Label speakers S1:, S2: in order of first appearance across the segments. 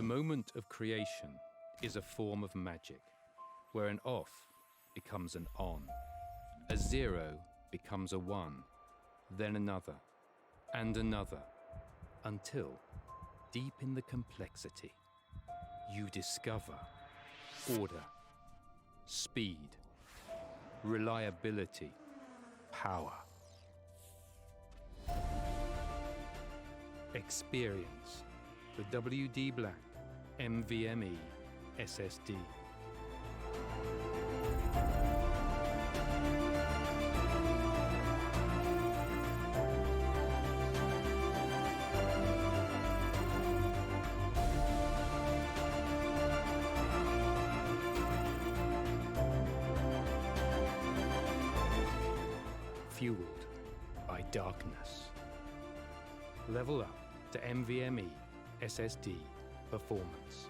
S1: The moment of creation is a form of magic, where an off becomes an on, a 0 becomes a 1, then another, and another, until, deep in the complexity, you discover order, speed, reliability, power. Experience the WD Black NVMe SSD. Fueled by darkness. Level up to NVMe SSD performance.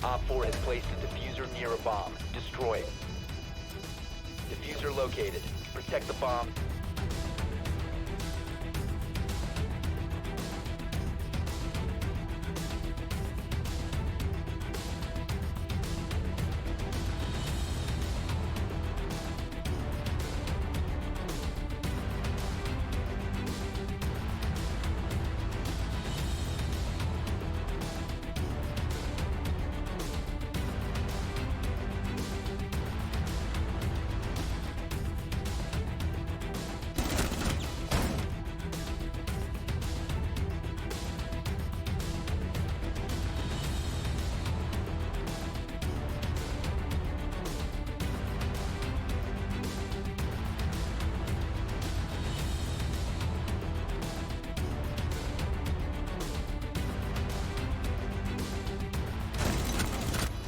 S2: Op 4 has placed a diffuser near a bomb. Destroy it. Diffuser located. Protect the bomb.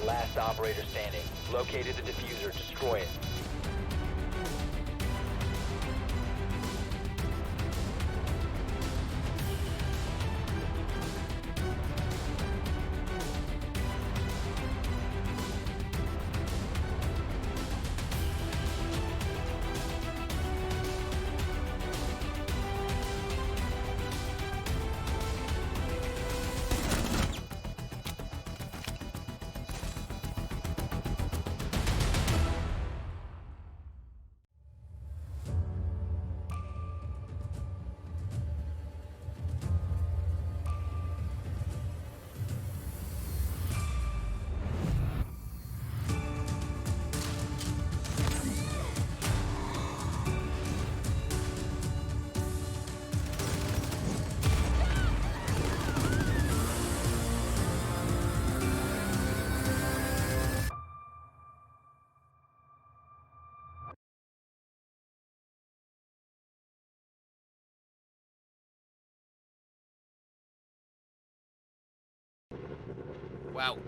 S2: Last operator standing. Located the diffuser. Destroy it.
S3: well,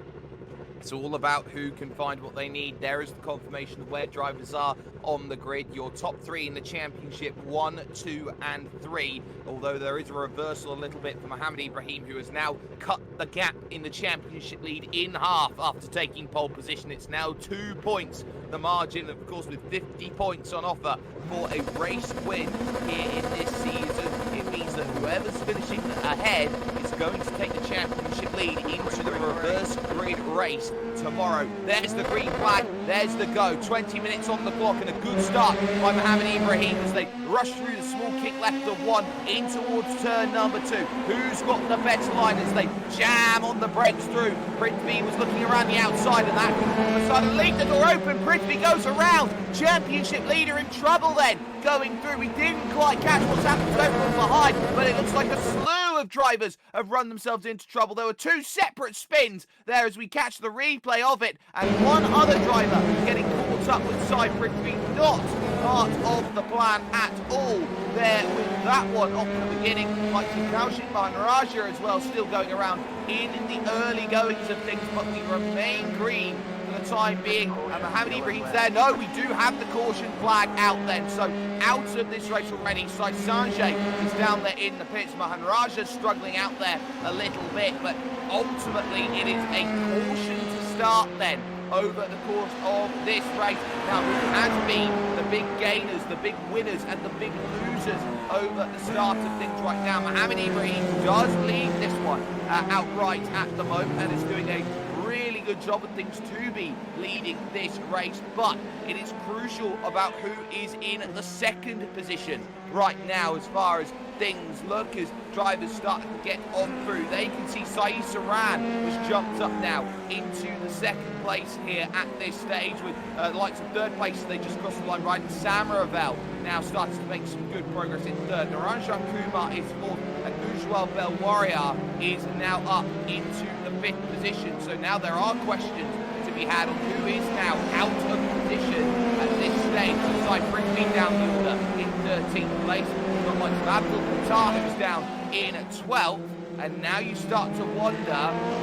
S3: it's all about who can find what they need. There is the confirmation of where drivers are on the grid. Your top 3 in the championship, 1, 2, and 3. Although there is a reversal a little bit for Mohamed Ibrahim, who has now cut the gap in the championship lead in half after taking pole position. It's now 2 points. The margin, of course, with 50 points on offer for a race win here in this season. It means that whoever's finishing ahead is going to take the championship lead into the reverse grid race tomorrow. There's the green flag, there's the go. 20 minutes on the clock and a good start by Mohamed Ibrahim as they rush through the small kick left of 1 in towards turn number 2. Who's got the better line as they jam on the brakes through? Prithvi was looking around the outside and that decided to leave the door open. Prithvi goes around. Championship leader in trouble then. Going through, we didn't quite catch what's happened over from behind, but it looks like a slew of drivers have run themselves into trouble. There were 2 separate spins there as we catch the replay of it, and one other driver getting caught up with side Prithvi, not part of the plan at all there with that one off the beginning. Like Kaushik Maharajah as well, still going around in the early goings of things, but we remain green for the time being. And Mohamed Ibrahim's there. No, we do have the caution flag out then. So out of this race already. Sai Sanjay is down there in the pits. Maharajah's struggling out there a little bit, but ultimately it is a caution to start then over the course of this race. Now, who has been the big gainers, the big winners, and the big losers over the start of things right now? Mohamed Ibrahim does lead this one outright at the moment and is doing a really good job of things to be leading this race, but it is crucial about who is in the second position right now as far as things look as drivers start to get on through. They can see Saeed Saran has jumped up now into the second place here at this stage with the likes of third place. They just crossed the line right. And Samaravel now starts to make some good progress in third. Naranjan Kumar is fourth and Ujwal Belwaria is now up into the 5th position. So now there are questions to be had on who is now out of position at this stage. Aside Prithvi down the order in 13th place. Not much of Abdul Qatar who's down in 12th. And now you start to wonder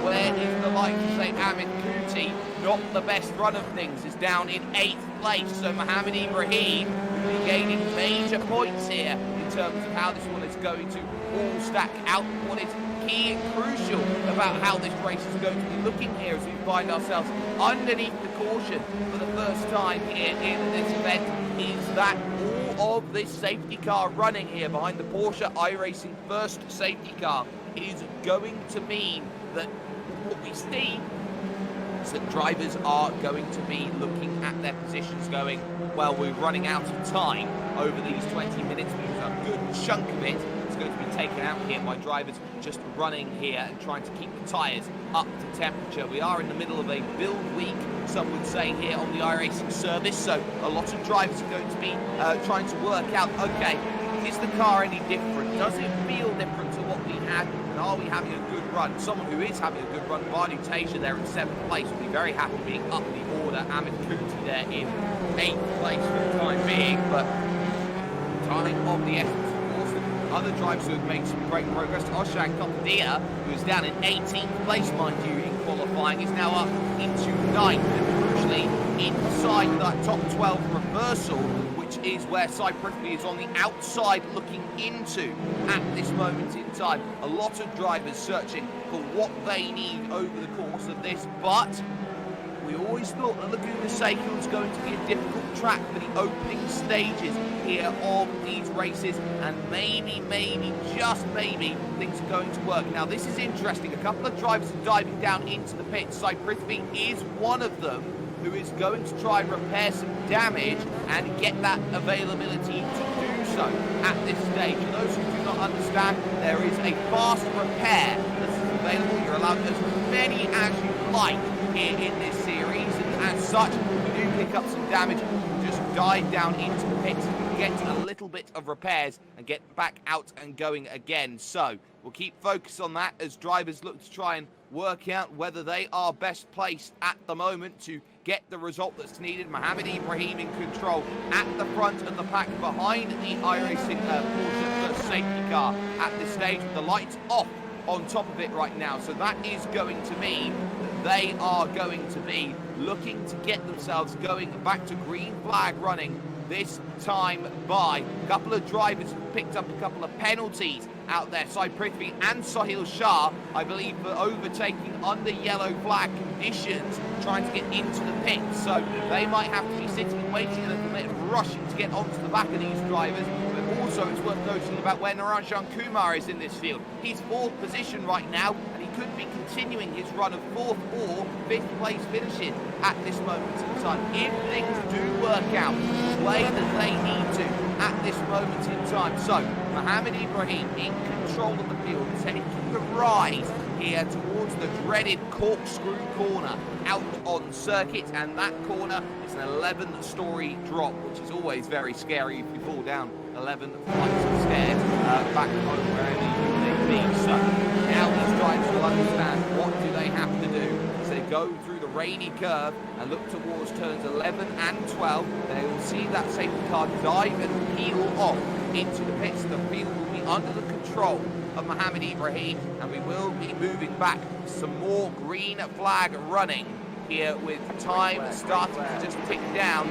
S3: where is the likes of, say, Amit Kuti, not the best run of things, is down in 8th place. So Mohamed Ibrahim will be gaining major points here in terms of how this one is going to all stack out. What is key and crucial about how this race is going to be looking here as we find ourselves underneath the caution for the first time here in this event is that all of this safety car running here behind the Porsche iRacing first safety car is going to mean that what we see is that drivers are going to be looking at their positions going, well, we're running out of time over these 20 minutes because a good chunk of it is going to be taken out here by drivers just running here and trying to keep the tyres up to temperature. We are in the middle of a build week, some would say, here on the iRacing service, so a lot of drivers are going to be trying to work out, okay, is the car any different? Does it feel different to what we had? And are we having a good run? Someone who is having a good run, Barney Tasia there in 7th place, will be very happy being up the order. Amit Kuti there in 8th place for the time being, but time of the essence. Other drivers who have made some great progress. Oshan Kopadia, who is down in 18th place, mind you, in qualifying, is now up into 9th, and crucially inside that top 12 reversal, which is where Sai Prithvi is on the outside looking into at this moment in time. A lot of drivers searching for what they need over the course of this, but we always thought that Laguna Seca was going to be a difficult track for the opening stages here of these races, and maybe, just maybe, things are going to work. Now, this is interesting. A couple of drivers are diving down into the pits. Sai Prithvi is one of them who is going to try and repair some damage and get that availability to do so at this stage. For those who do not understand, there is a fast repair that's available. You're allowed as many as you like here in this series, and as such, if you do pick up some damage, just dive down into the pits, get a little bit of repairs, and get back out and going again. So we'll keep focus on that as drivers look to try and work out whether they are best placed at the moment to get the result that's needed. Mohamed Ibrahim in control at the front of the pack behind the iRacing Porsche first safety car at this stage with the lights off on top of it right now. So that is going to mean that they are going to be looking to get themselves going back to green flag running, this time by. A couple of drivers picked up a couple of penalties out there. Sai Prithvi and Sahil Shah, I believe, for overtaking under yellow flag conditions, trying to get into the pits. So they might have to be sitting and waiting a little bit, rushing to get onto the back of these drivers. But also, it's worth noting about where Naranjan Kumar is in this field. He's 4th position right now, and he could be continuing his run of 4th or 5th place finishing at this moment in time. If things do work out the way that they need to at this moment in time. So, Mohammed Ibrahim in control of the field, taking the ride here towards the dreaded corkscrew corner out on circuit, and that corner is an 11-storey drop, which is always very scary if you fall down 11 flights of stairs back home wherever you may be. So now these drivers will understand what do they have to do as they go through the rainy curve and look towards turns 11 and 12. They will see that safety car dive and peel off into the pits. The field will be under the control of Mohammed Ibrahim, and we will be moving back to some more green flag running here with time starting to just tick down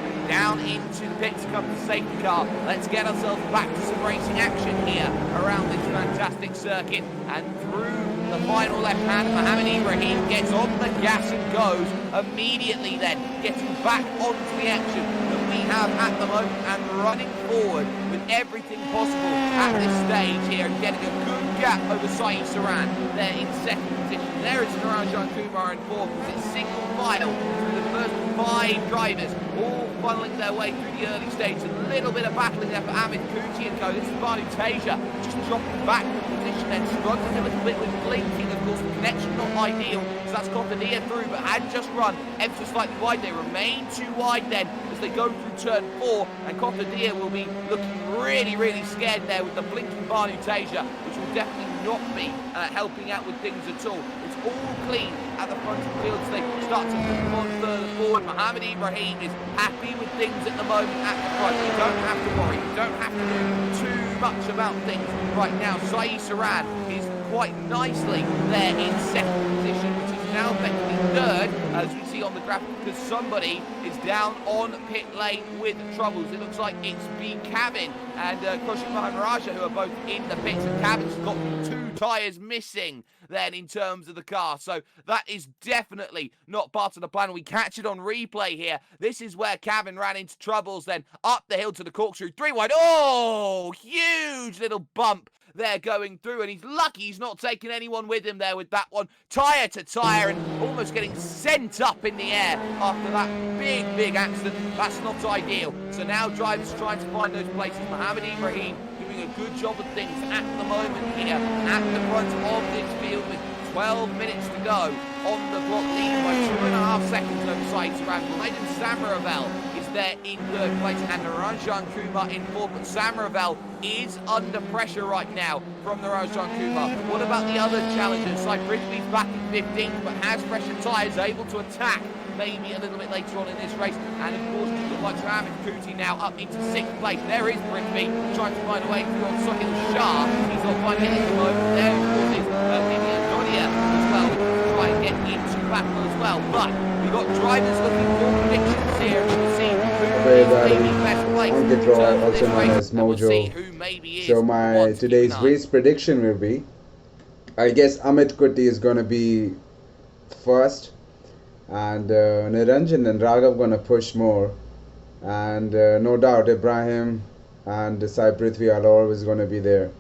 S3: into the pits. Comes the safety car. Let's get ourselves back to some racing action here around this fantastic circuit, and through the final left hand, Mohammed Ibrahim gets on the gas and goes immediately, then getting back onto the action that we have at the moment and running forward with everything possible at this stage here, and getting a good gap over Saeed Saran there in 2nd position. There is Naranjan Kumar in 4th. It's single file through the first 5 drivers, all funneling their way through the early stages. A little bit of battling there for Amit Kuti and co. This is Banu Teja just dropping back the position, then struggling a little bit with blinking. Of course, the connection not ideal, so that's Contadia through, but had just run ever so slightly wide. They remain too wide then as they go through turn 4, and Contadia will be looking really scared there with the blinking Banu Teja, which will definitely not be helping out with things at all. It's all clean at the front of the field as they start to move on further forward. Mohammed Ibrahim is happy with things at the moment at the front. You don't have to worry. You don't have to do too much about things right now. Saeed Saran is quite nicely there in 2nd position, which is now effectively 3rd, as we see on the graphic, because somebody is down on pit lane with troubles. It looks like it's B. Cabin and Kaushik Maharajah who are both in the pits, and Cabin's got 2 tyres missing then in terms of the car. So that is definitely not part of the plan. We catch it on replay here. This is where Cabin ran into troubles, then up the hill to the corkscrew, 3 wide. Oh, huge little bump there going through, and he's lucky he's not taking anyone with him there with that one. Tyre to tyre, and almost getting sent up in the air after that big accident. That's not ideal. So now drivers trying to find those places. Mohammed Ibrahim doing a good job of things at the moment here at the front of this field with 12 minutes to go on the clock, leading by 2.5 seconds over Saeed Saran. Maiden Samaravel is there in 3rd place, and Naranjan Kumar in 4th, but Samaravel is under pressure right now from Naranjan Kumar. What about the other challengers? Sai Prithvi's back in 15th, but has fresher tyres, able to attack maybe a little bit later on in this race. And of course, you look like Amit Kuti now up into 6th place. There is Prithvi trying to find a way through on Sahil Shah. He's not finding it at the moment. There, of course, is Vivian Donia as well, to try and get into battle as well. But we've got drivers looking for predictions here. We'll see who is maybe best placed
S4: on the draw, also known as Mojo. So my today's race prediction will be, I guess Amit Kuti is going to be first, and Niranjan and Raghav going to push more, and no doubt Ibrahim and Sai Prithvi are always going to be there,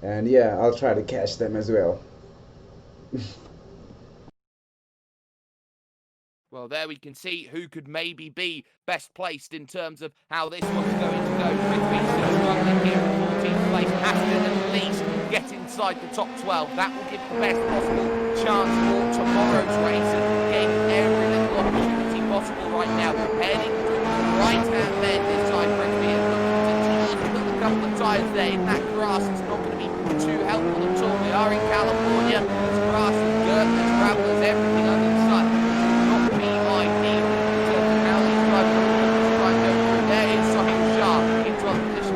S4: and yeah, I'll try to catch them as well.
S3: Well, there we can see who could maybe be best placed in terms of how this one's going to go. Prithvi still struggling here in 14th place, has to at least get inside the top 12. That will give the best possible chance for tomorrow's race, and getting every little opportunity possible right now. Heading to the right-hand bend this time, Prithvi, and looking to put a couple of tyres there in that grass. It's not going to be too helpful at all. We are in California. There's grass and dirt, there's gravel, there's everything under the sun.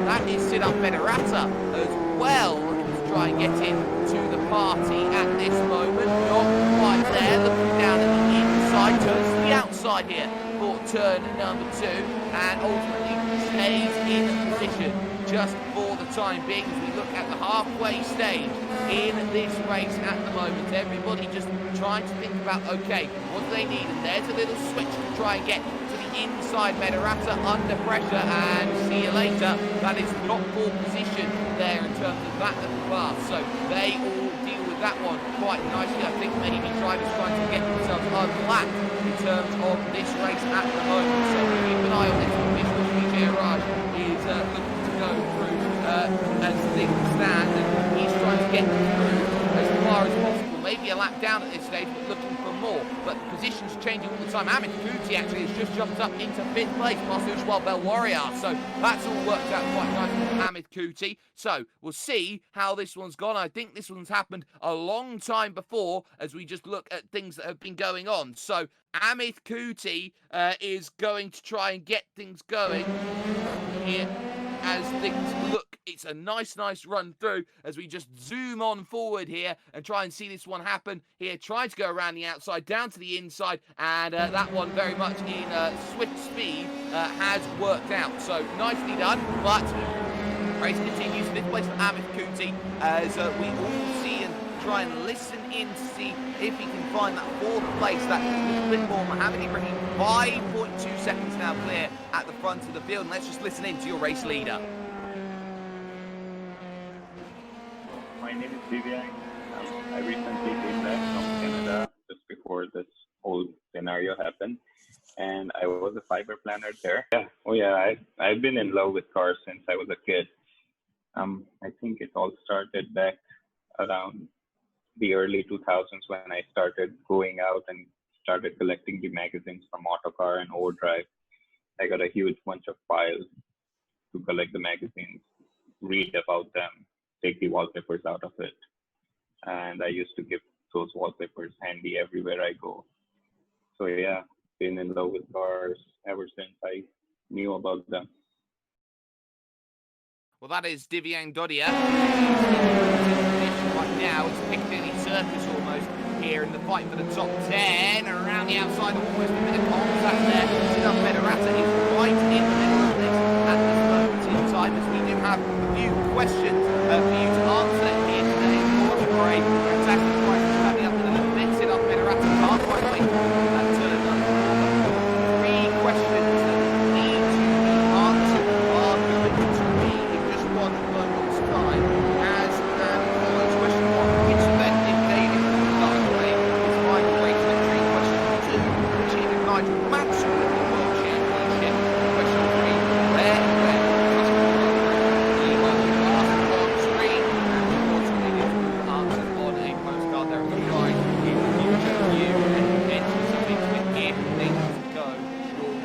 S3: That is Siddharth Benarata as well, looking to try and get into the party at this moment. Not quite there, looking down at inside here for turn number 2, and ultimately stays in position just for the time being as we look at the halfway stage in this race at the moment. Everybody just trying to think about, okay, what do they need? And there's a little switch to try and get to the inside. Medarata under pressure, and see you later. That is not full position there in terms of that little class. So they all deal with that one quite nicely. I think maybe drivers trying to get themselves unlapped in terms of this race at the moment. So keep an eye on this one. Visual PJ Raj is looking to go through as things stand, and he's trying to get through as far as possible. Maybe a lap down at this stage, but looking for more. But the position's changing all the time. Amit Kuti actually has just jumped up into 5th place, past Ujwal Bell Warrior. So that's all worked out quite nicely for Amit Kuti. So we'll see how this one's gone. I think this one's happened a long time before as we just look at things that have been going on. So Amit Kuti is going to try and get things going here as things look. It's a nice run through as we just zoom on forward here and try and see this one happen here. Trying to go around the outside, down to the inside, and that one very much in swift speed has worked out. So nicely done, but race continues. 5th place for Amit Kuti as we all see and try and listen in to see if he can find that 4th place, that little bit more. Mohammed Ibrahim, 5.2 seconds now clear at the front of the field. And let's just listen in to your race leader.
S5: My name is Vivian. I recently came back from Canada just before this whole scenario happened, and I was a fiber planner there. I've been in love with cars since I was a kid. I think it all started back around the early 2000s when I started going out and started collecting the magazines from Autocar and Overdrive. I got a huge bunch of files to collect the magazines, read about them, take the wallpapers out of it. And I used to give those wallpapers handy everywhere I go. So yeah, been in love with cars ever since I knew about them.
S3: Well, that is Divyang Dodia. Right now, it's Piccadilly Circus almost here in the fight for the top 10. Around the outside, almost a bit of contact there. Siddharth Medarata is right in the middle of this at this moment in time, as we do have a few questions for you to answer here today. For a fantastic price to standing up in a little bit. Siddharth Medarata can't quite wait for that turn number 4. 3 questions that need to be answered are going to be in just one moment's time. As follows: question 1, which event did David Nigel his final race victory? Question 2, which year did Nigel Mansell win the World Championship? Question 3, where and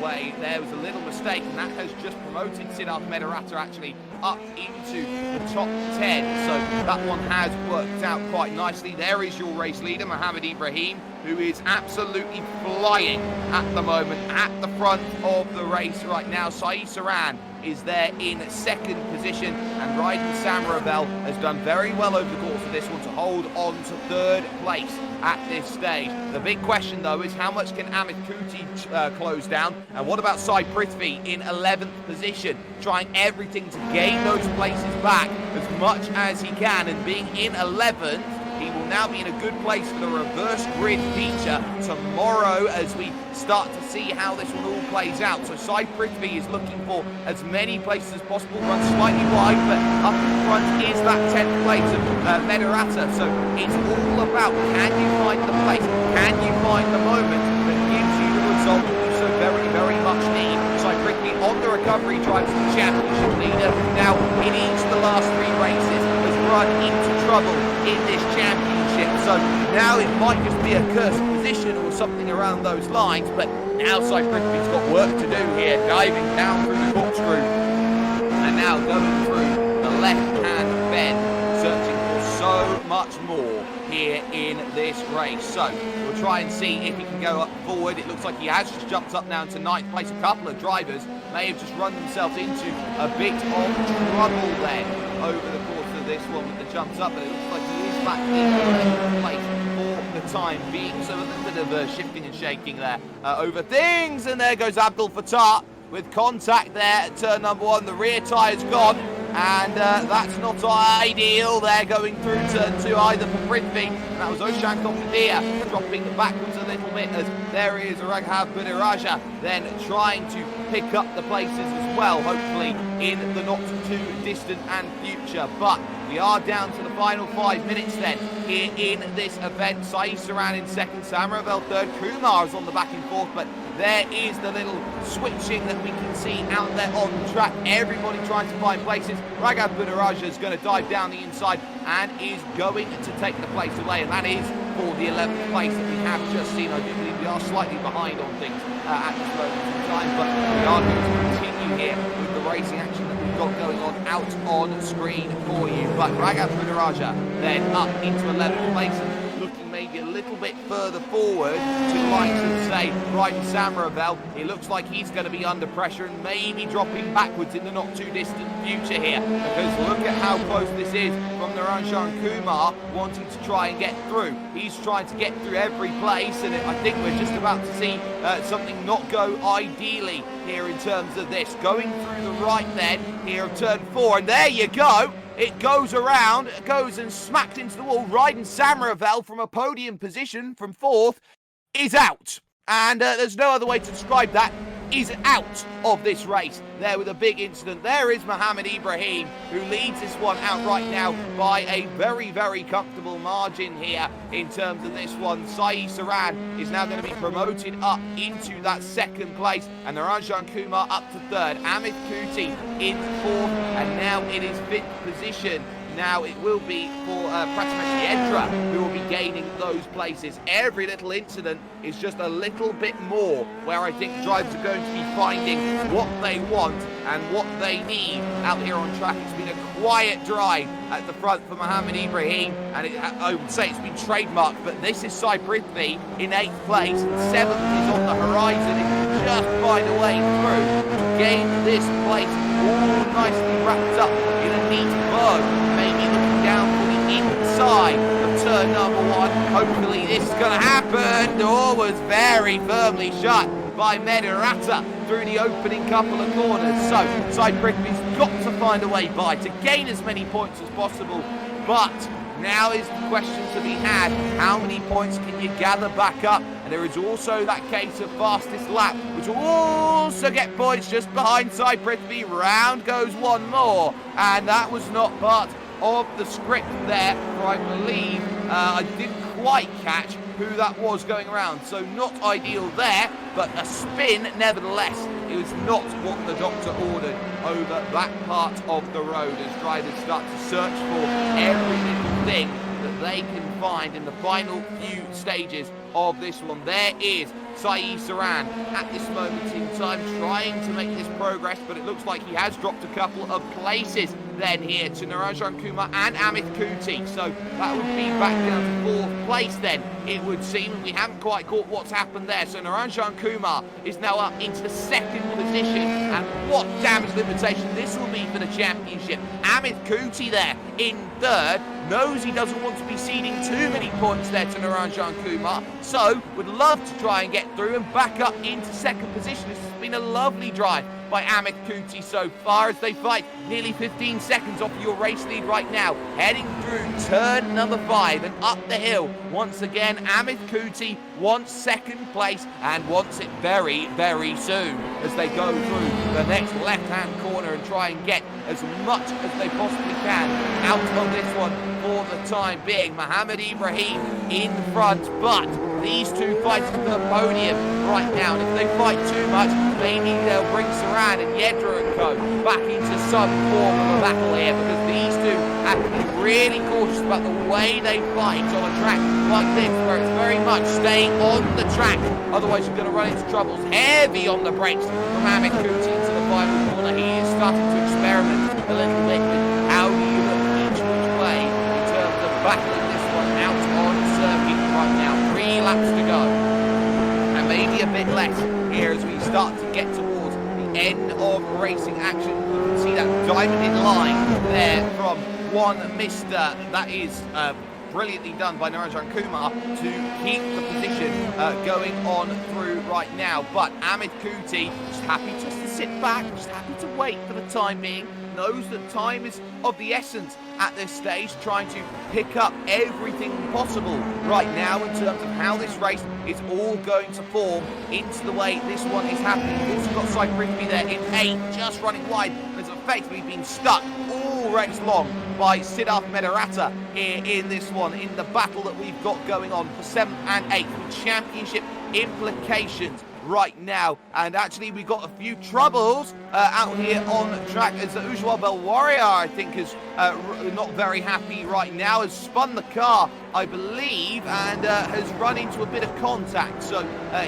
S3: when there was a little mistake, and that has just promoted Siddharth Medarata actually up into the top 10. So that one has worked out quite nicely. There is your race leader, Mohammed Ibrahim, who is absolutely flying at the moment at the front of the race right now. Sai Saran is there in 2nd position, and Ryden Samaravel has done very well over the course of this one to hold on to 3rd place at this stage. The big question though is how much can Amit Kuti close down, and what about Sai Prithvi in 11th position, trying everything to gain those places back as much as he can, and being in 11th, he will now be in a good place for the reverse grid feature tomorrow as we start to see how this one all plays out. So Sai Prithvi is looking for as many places as possible, runs slightly wide, but up in front is that 10th place of Medarata. So it's all about, can you find the place? Can you find the moment that gives you the result that you so very much need? Sai Prithvi on the recovery drive to the championship leader. Now in each of the last 3 races has run into trouble in this championship. So now it might just be a cursed position or something around those lines, but now Sai Prithvi's got work to do here, diving down through the corkscrew and now going through the left-hand bend, searching for so much more here in this race. So we'll try and see if he can go up forward. It looks like he has just jumped up now to 9th place. A couple of drivers may have just run themselves into a bit of trouble then over the course of this one with the jumps up, but it looks like he is back in 11th place for the the time being. So a little bit of shifting and shaking there over things. And there goes Abdul Fattah with contact there at turn number 1. The rear tyre's gone. And that's not ideal. They're going through turn 2 either for Prithvi. And that was Oshan Kompidia dropping backwards a little bit as there is Raghav Budiraja then trying to pick up the places as well, hopefully in the not too distant and future. But we are down to the final 5 minutes then here in this event. Sai Saran in second, Samaravel third, Kumar is on the back and forth, but there is the little switching that we can see out there on the track. Everybody trying to find places. Raghav Budiraja is going to dive down the inside and is going to take the place away, and that is for the 11th place that we have just seen. I do believe we are slightly behind on things at this moment in time, but we are going to continue here with the racing action that we've got going on out on screen for you. But Raghav Budiraja then up into 11th place and looking maybe a little bit further forward to the likes of, say, Brighton Samaravel. It looks like he's going to be under pressure and maybe dropping backwards in the not too distant future here, because look at how close this is from Naranjan Kumar wanting to try and get through. He's trying to get through every place, and I think we're just about to see something not go ideally here in terms of this. Going through the right then here of turn 4, and there you go. It goes around, goes and smacked into the wall. Ryden Samaravel from a podium position from 4th is out. And there's no other way to describe that. Is out of this race there with a big incident. There is Mohammed Ibrahim, who leads this one out right now by a very, very comfortable margin here in terms of this one. Sai Saran is now going to be promoted up into that second place, and Naranjan Kumar up to third. Amit Kuti in 4th, and now it is 5th position. Now it will be for Pratimesh Yedra who will be gaining those places. Every little incident is just a little bit more where I think drivers are going to be finding what they want and what they need out here on track. It's been a quiet drive at the front for Mohammed Ibrahim, and I would say it's been trademarked, but this is Sai Prithvi in 8th place, and 7th is on the horizon. It can just find a way through to gain this place all nicely wrapped up in a neat bow. Maybe looking down for the inside of turn number 1. Hopefully this is going to happen. The door was very firmly shut by Mediratta through the opening couple of corners. So Sai Prithvi's got to find a way by to gain as many points as possible. But now is the question to be had. How many points can you gather back up? And there is also that case of fastest lap, which will also get points just behind Sai Prithvi. Round goes one more. And that was not part of the script there, for I believe I didn't quite catch who that was going around. So not ideal there, but a spin nevertheless. It was not what the doctor ordered over that part of the road as drivers start to search for every little thing that they can find in the final few stages of this one. There is Sai Saran at this moment in time trying to make this progress, but it looks like he has dropped a couple of places then here to Naranjan Kumar and Amit Kuti. So that would be back down to 4th place then, it would seem, and we haven't quite caught what's happened there. So Naranjan Kumar is now up into 2nd position, and what damage limitation this will be for the championship. Amit Kuti there in 3rd, knows he doesn't want to be ceding too many points there to Naranjan Kumar, so would love to try and get through and back up into 2nd position. This has been a lovely drive by Amit Kuti so far as they fight nearly 15 seconds off your race lead right now, heading through turn number 5 and up the hill. Once again, Amit Kuti wants 2nd place and wants it very, very soon as they go through the next left-hand corner and try and get as much as they possibly can out of this one for the time being. Mohammed Ibrahim in front, but these two fighting for the podium right now, and if they fight too much, maybe they'll bring Saran and Yedra and co back into some form of a battle here, because these two have to be really cautious about the way they fight on a track like this, where it's very much staying on the track. Otherwise you're going to run into troubles. Heavy on the brakes from Amit Kuti into the final corner. He is starting to experiment a little bit with how do you look each which way in terms of battling this one out on circuit right now. 3 laps to go, and maybe a bit less here as we start to get towards the end of racing action. You can see that diamond in line there from one Mr. That is brilliantly done by Naranjan Kumar to keep the position going on through right now. But Amit Kuti just happy just to sit back, just happy to wait for the time being. Knows that time is of the essence at this stage, trying to pick up everything possible right now in terms of how this race is all going to form into the way this one is happening. We've also got Cyprithvi there in 8, just running wide, and has effectively been stuck all race long by Siddharth Medaratta here in this one, in the battle that we've got going on for 7th and 8th with championship implications right now. And actually we've got a few troubles out here on track, as Ujwal Belwaria, I think, is not very happy right now, has spun the car, I believe, and has run into a bit of contact, so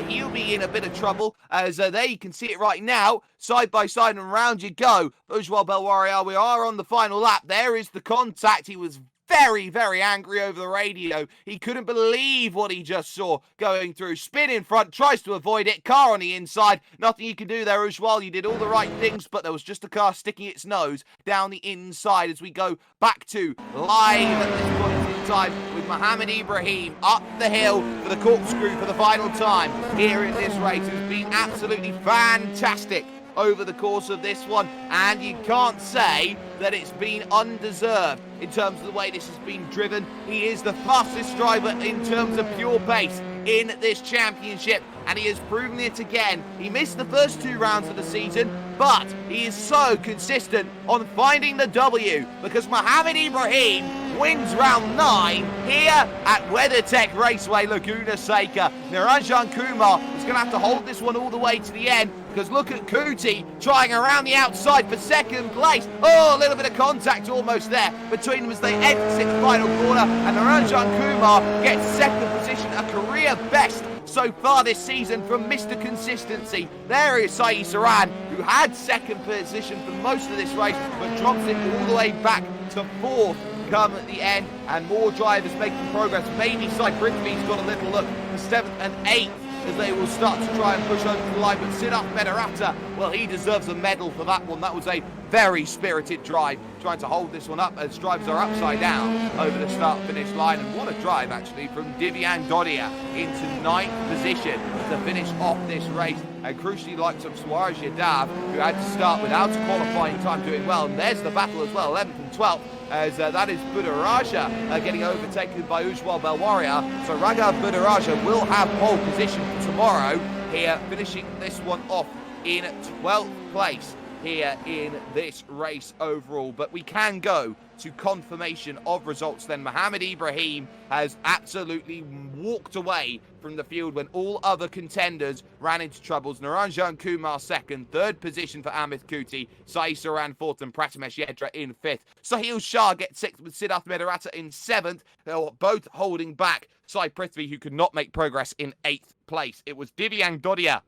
S3: he'll be in a bit of trouble, as there you can see it right now, side by side, and round you go. Ujwal Belwaria, we are on the final lap. There is the contact. He was very, very angry over the radio. He couldn't believe what he just saw going through. Spin in front, tries to avoid it. Car on the inside. Nothing you can do there, Ujwal. You did all the right things, but there was just a car sticking its nose down the inside as we go back to live at this point in time with Mohammed Ibrahim up the hill for the corkscrew for the final time here in this race. It's been absolutely fantastic over the course of this one, and you can't say that it's been undeserved in terms of the way this has been driven. He is the fastest driver in terms of pure pace in this championship, and he has proven it again. He missed the first 2 rounds of the season, but he is so consistent on finding the W, because Mohammed Ibrahim wins round 9 here at WeatherTech Raceway, Laguna Seca. Naranjan Kumar is going to have to hold this one all the way to the end, because look at Kuti trying around the outside for 2nd place. Oh, a little bit of contact almost there between them as they exit the final corner, and Naranjan Kumar gets 2nd position, a career best so far this season from Mr. Consistency. There is Saeed Saran, who had 2nd position for most of this race, but drops it all the way back to 4th come at the end, and more drivers making progress. Maybe Cyprithvi's got a little look for 7th and 8th as they will start to try and push over the line. But Siddharth Medaratta, well, he deserves a medal for that one. That was a very spirited drive, trying to hold this one up as drivers are upside down over the start-finish line. And what a drive, actually, from Divyang Dodia into 9th position to finish off this race. And crucially, likes of Swaraj Yadav, who had to start without a qualifying time, doing well. And there's the battle as well, 11th and 12th. As that is Budaraja getting overtaken by Ujwal Belwaria. So Raghav Budaraja will have pole position for tomorrow here, finishing this one off in 12th place here in this race overall. But we can go to confirmation of results then. Mohammed Ibrahim has absolutely walked away from the field when all other contenders ran into troubles. Naranjan Kumar 2nd, 3rd position for Amit Kuti, Sai Saran 4th, and Pratimesh Yedra in 5th. Sahil Shah gets 6th with Siddharth Medaratta in 7th. They were both holding back Sai Prithvi, who could not make progress, in 8th place. It was Divyang Dodia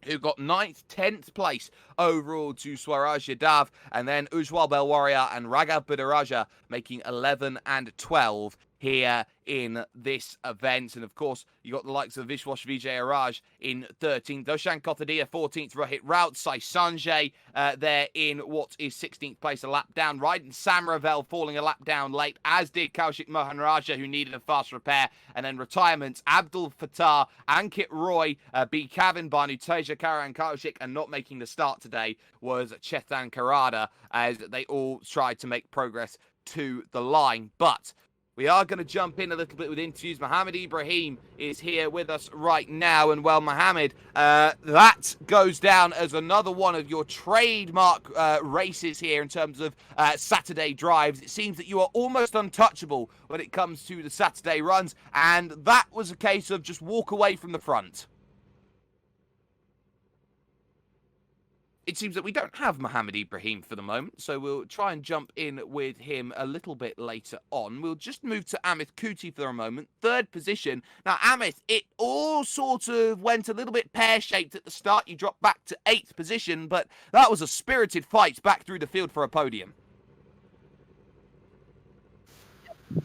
S3: who got 9th, 10th place overall to Swaraj Yadav, and then Ujwal Belwaria and Raghav Budaraja making 11 and 12 here in this event. And of course, you got the likes of Vishwash Vijay Araj in 13th, Doshan Kotadia 14th, Rohit Raut, Sai Sanjay there in what is 16th place, a lap down. Ryden Samravel falling a lap down late, as did Kaushik Mohan Raja, who needed a fast repair. And then retirements, Abdul Fatah, Ankit Roy, B. Kavin, Banu Teja, Karan Kaushik, and not making the start today was Chetan Karada, as they all tried to make progress to the line. But we are going to jump in a little bit with interviews. Mohammed Ibrahim is here with us right now. And, well, Mohammed, that goes down as another one of your trademark races here in terms of Saturday drives. It seems that you are almost untouchable when it comes to the Saturday runs. And that was a case of just walk away from the front. It seems that we don't have Mohammed Ibrahim for the moment, so we'll try and jump in with him a little bit later on. We'll just move to Amit Kuti for a moment, 3rd position. Now, Amit, it all sort of went a little bit pear-shaped at the start. You dropped back to 8th position, but that was a spirited fight back through the field for a podium.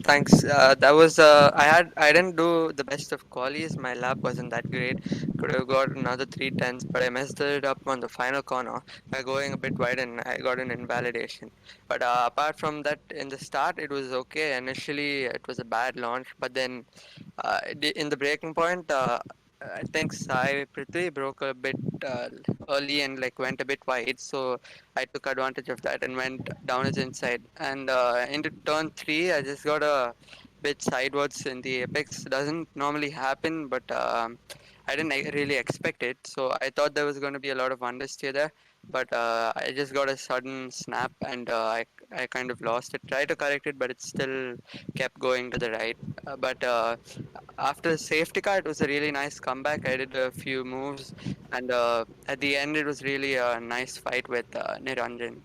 S6: Thanks. That was I didn't do the best of qualies. My lap wasn't that great. Could have got another 3 tenths, but I messed it up on the final corner by going a bit wide, and I got an invalidation. But apart from that, in the start it was okay. Initially it was a bad launch, but then in the breaking point, I think Sai Prithvi broke a bit uh, early and like went a bit wide, so I took advantage of that and went down his inside. And into turn three, I just got a bit sideways in the apex. Doesn't normally happen, but I didn't really expect it. So I thought there was going to be a lot of understeer there, but I just got a sudden snap and I kind of lost it. Tried to correct it, but it still kept going to the right. But after the safety car, it was a really nice comeback. I did a few moves, and at the end, it was really a nice fight with Niranjan.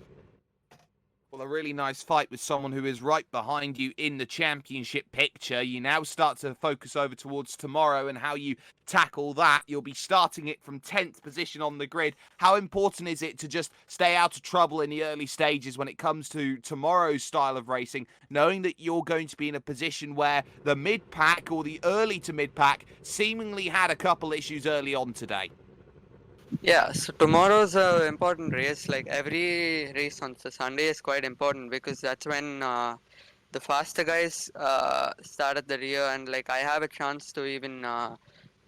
S3: Well, a really nice fight with someone who is right behind you in the championship picture. You now start to focus over towards tomorrow and how you tackle that. You'll be starting it from 10th position on the grid. How important is it to just stay out of trouble in the early stages when it comes to tomorrow's style of racing, knowing that you're going to be in a position where the mid-pack or the early to mid-pack seemingly had a couple issues early on today?
S6: Yeah, so tomorrow's a important race. Like every race on the Sunday is quite important because that's when the faster guys start at the rear, and like I have a chance to even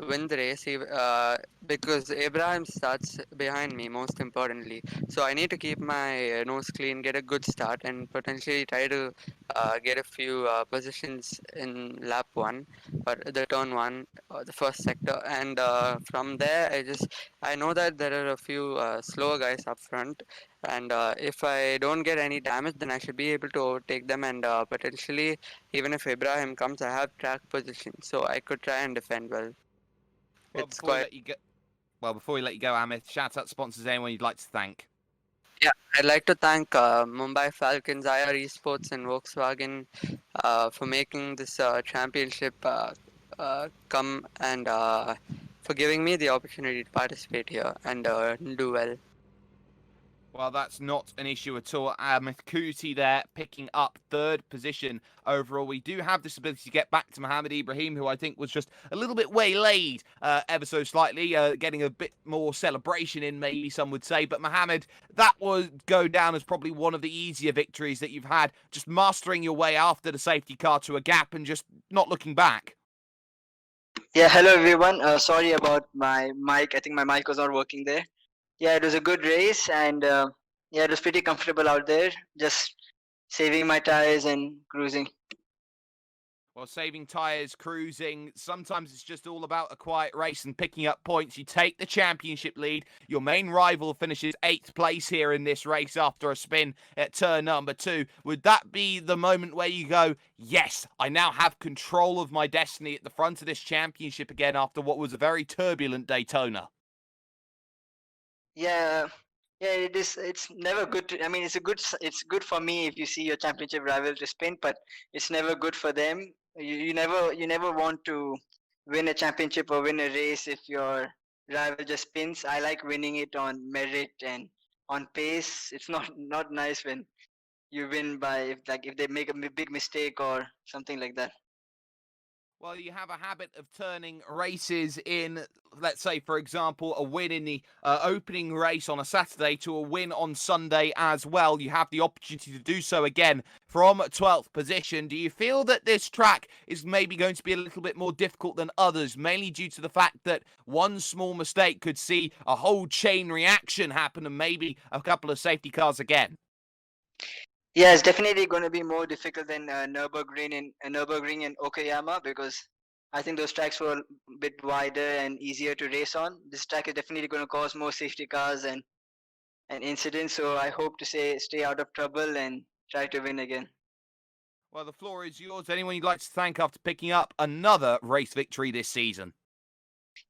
S6: win the race because Abraham starts behind me most importantly. So I need to keep my nose clean, get a good start, and potentially try to get a few positions in lap one or the turn one, the first sector, and from there I know that there are a few slower guys up front, and if I don't get any damage, then I should be able to overtake them, and potentially, even if Ibrahim comes, I have track position, so I could try and defend well.
S3: Well,
S6: It's quite.
S3: before we let you go, Amit, shout out sponsors, anyone you'd like to thank.
S6: Yeah, I'd like to thank Mumbai Falcons, IR Esports, and Volkswagen for making this championship come and for giving me the opportunity to participate here and do well.
S3: Well, that's not an issue at all. Amit Kuti there picking up 3rd position overall. We do have this ability to get back to Mohamed Ibrahim, who I think was just a little bit waylaid ever so slightly, getting a bit more celebration in, maybe some would say. But Mohamed, that would go down as probably one of the easier victories that you've had, just mastering your way after the safety car to a gap and just not looking back.
S7: Yeah, hello everyone. Sorry about my mic. I think my mic was not working there. Yeah, it was a good race, and yeah, it was pretty comfortable out there. Just saving my tires and cruising.
S3: Well, saving tyres, cruising, sometimes it's just all about a quiet race and picking up points. You take the championship lead. Your main rival finishes 8th place here in this race after a spin at turn number 2. Would that be the moment where you go, yes, I now have control of my destiny at the front of this championship again after what was a very turbulent Daytona?
S7: Yeah, yeah, it is. It's never good to. I mean, it's good for me if you see your championship rival to spin, but it's never good for them. You never want to win a championship or win a race if your rival just spins. I like winning it on merit and on pace. It's not nice when you win by if they make a big mistake or something like that.
S3: Well, you have a habit of turning races in, let's say, for example, a win in the opening race on a Saturday to a win on Sunday as well. You have the opportunity to do so again from 12th position. Do you feel that this track is maybe going to be a little bit more difficult than others, mainly due to the fact that one small mistake could see a whole chain reaction happen and maybe a couple of safety cars again?
S7: Yeah, it's definitely going to be more difficult than Nürburgring and Okayama because I think those tracks were a bit wider and easier to race on. This track is definitely going to cause more safety cars and incidents. So I hope to stay out of trouble and try to win again.
S3: Well, the floor is yours. Anyone you'd like to thank after picking up another race victory this season?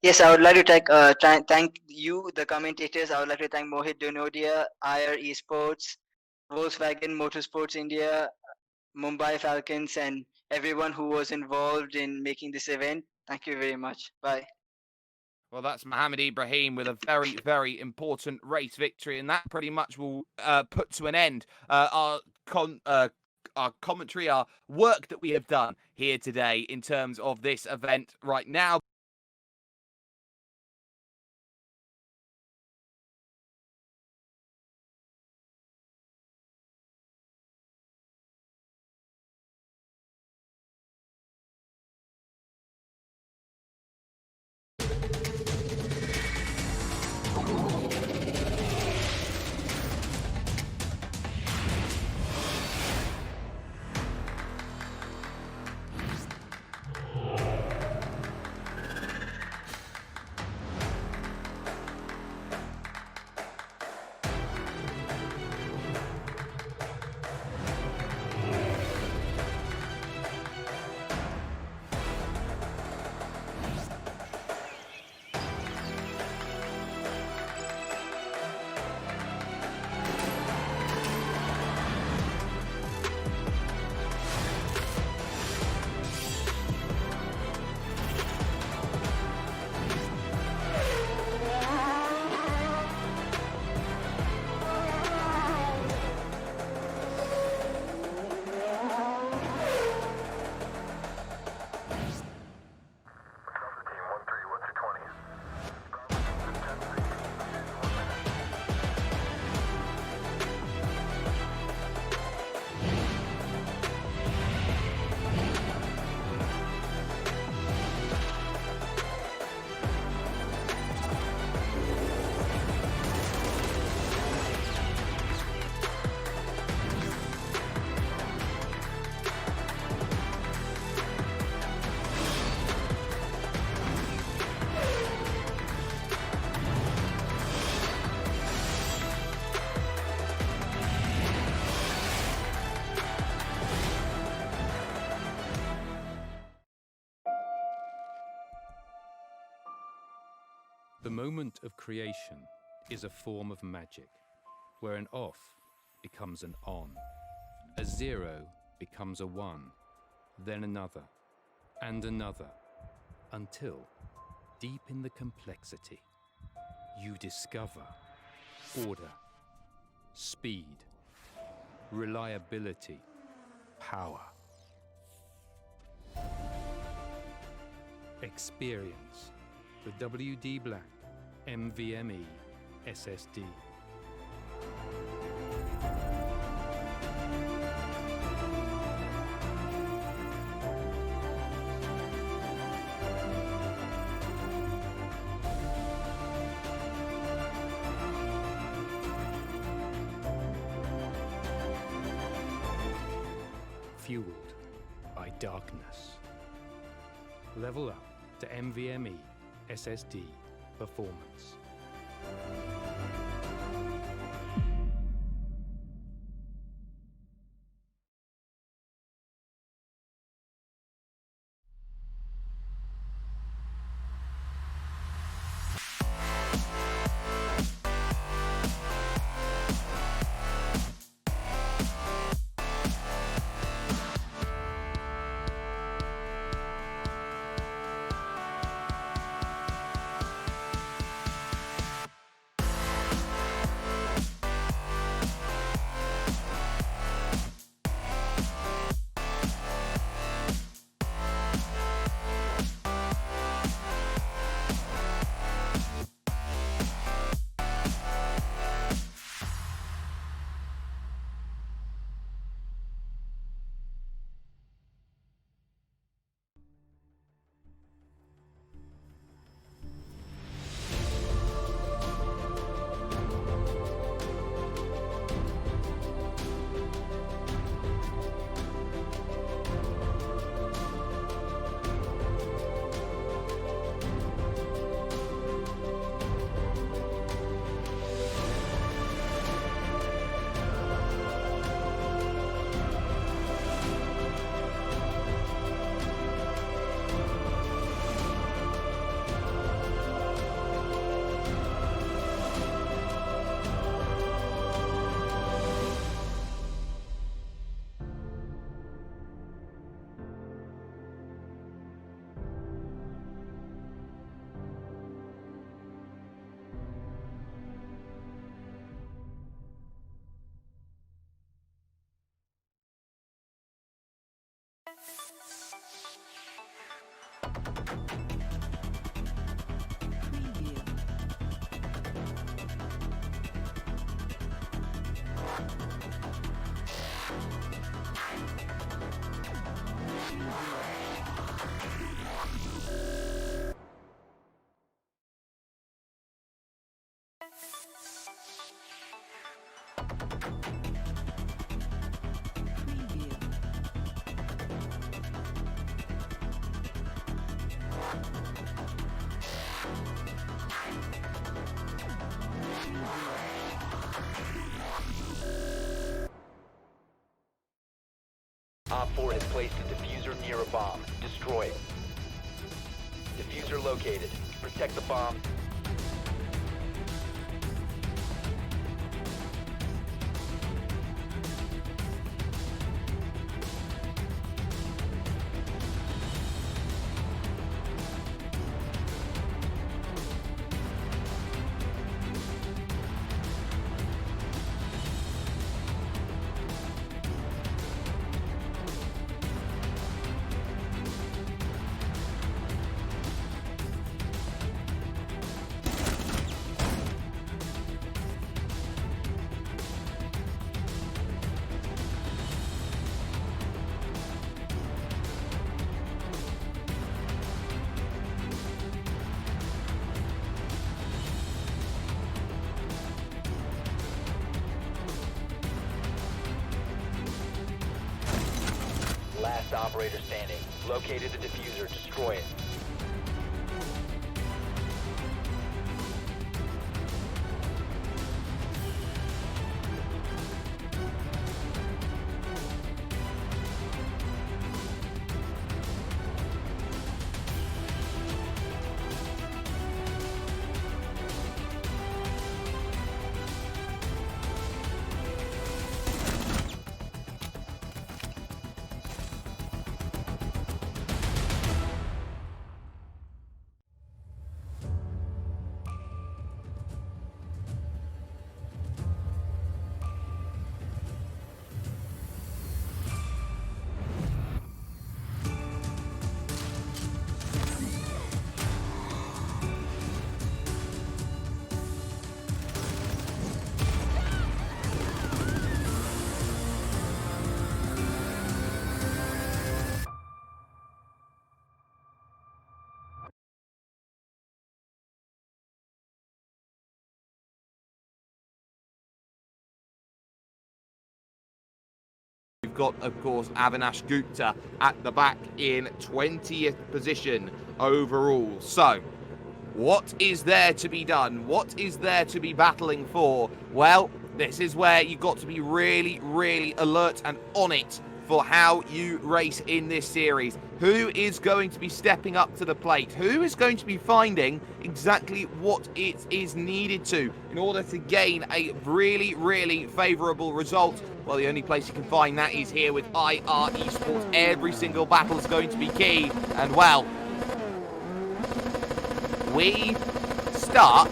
S7: Yes, I would like to thank you, the commentators. I would like to thank Mohit Dunodia, IR Esports, Volkswagen Motorsports India, Mumbai Falcons, and everyone who was involved in making this event. Thank you very much. Bye.
S3: Well, that's Mohamed Ibrahim with a very, very important race victory, and that pretty much will put to an end our commentary, our work that we have done here today in terms of this event right now.
S1: The moment of creation is a form of magic, where an off becomes an on, a 0 becomes a 1, then another, and another, until, deep in the complexity, you discover order, speed, reliability, power. Experience the WD Black NVMe SSD. Fueled by darkness. Level up to NVMe SSD performance.
S2: Op 4 has placed a diffuser near a bomb. Destroy it. Diffuser located. Protect the bomb. Last operator standing. Located the diffuser. Destroy it.
S3: We've got, of course, Avinash Gupta at the back in 20th position overall. So, what is there to be done? What is there to be battling for? Well, this is where you've got to be really, really alert and on it for how you race in this series. Who is going to be stepping up to the plate? Who is going to be finding exactly what it is needed to in order to gain a really, really favourable result? Well, the only place you can find that is here with IR Esports. Every single battle is going to be key. And, well, we start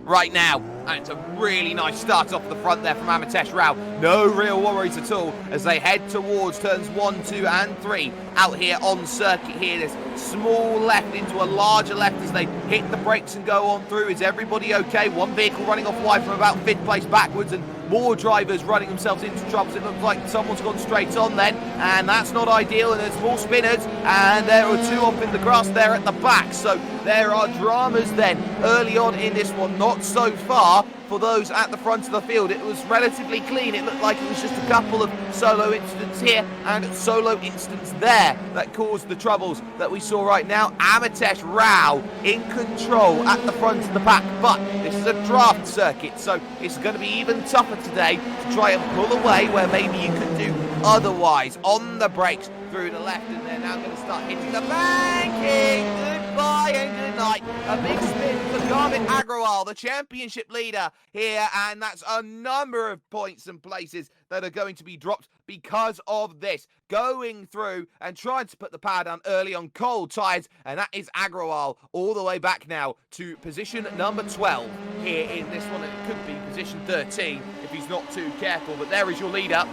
S3: right now. And it's a really nice start off the front there from Amitesh Rao. No real worries at all as they head towards turns 1, 2 and 3 out here on circuit here. This small left into a larger left as they hit the brakes and go on through. Is everybody okay? One vehicle running off wide from about 5th place backwards and more drivers running themselves into troubles. It looks like someone's gone straight on then, and that's not ideal, and there's more spinners, and there are 2 off in the grass there at the back. So there are dramas then early on in this one, not so far for those at the front of the field. It was relatively clean. It looked like it was just a couple of solo incidents here and solo incidents there that caused the troubles that we saw right now. Amitesh Rao in control at the front of the pack, but this is a draft circuit, so it's going to be even tougher today to try and pull away where maybe you could do otherwise. On the brakes through the left, and they're now going to start hitting the banking. Goodbye and good night. A big spin for Garvin Agrawal, the championship leader here, and that's a number of points and places that are going to be dropped because of this. Going through and trying to put the power down early on cold tyres, and that is Agrawal all the way back now to position number 12 here in this one. It could be position 13 if he's not too careful, but there is your leader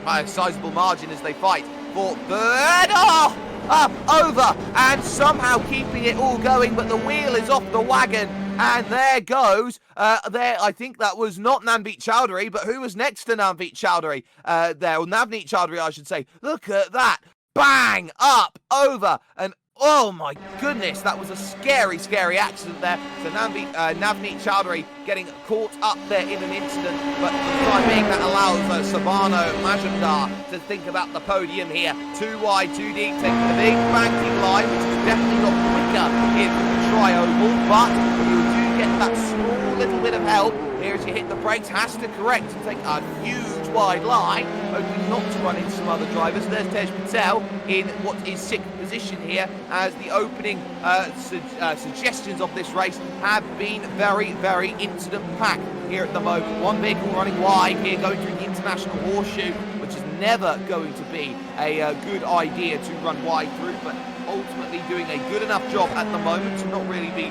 S3: by a sizable margin as they fight for third. Over and somehow keeping it all going, but the wheel is off the wagon, and there goes I think that was not Navneet Chowdhury, but who was next to Navneet Chowdhury there, or Navneet Chowdhury I should say. Look at that, bang, up, over, and oh my goodness, that was a scary, scary accident there. So Navneet Chowdhury getting caught up there in an incident, but for the time being that allows Savano Majumdar to think about the podium here. Too wide, too deep, taking the big banking line, which is definitely not quicker in the tri-oval, but you do get that small little bit of help. Here as you hit the brakes, has to correct and take a huge wide line, hoping not to run into some other drivers. There's Tej Patel in what is 6th position here, as the opening suggestions of this race have been very, very incident-packed here at the moment. One vehicle running wide here, going through the international horseshoe, which is never going to be a good idea to run wide through, but ultimately doing a good enough job at the moment to not really be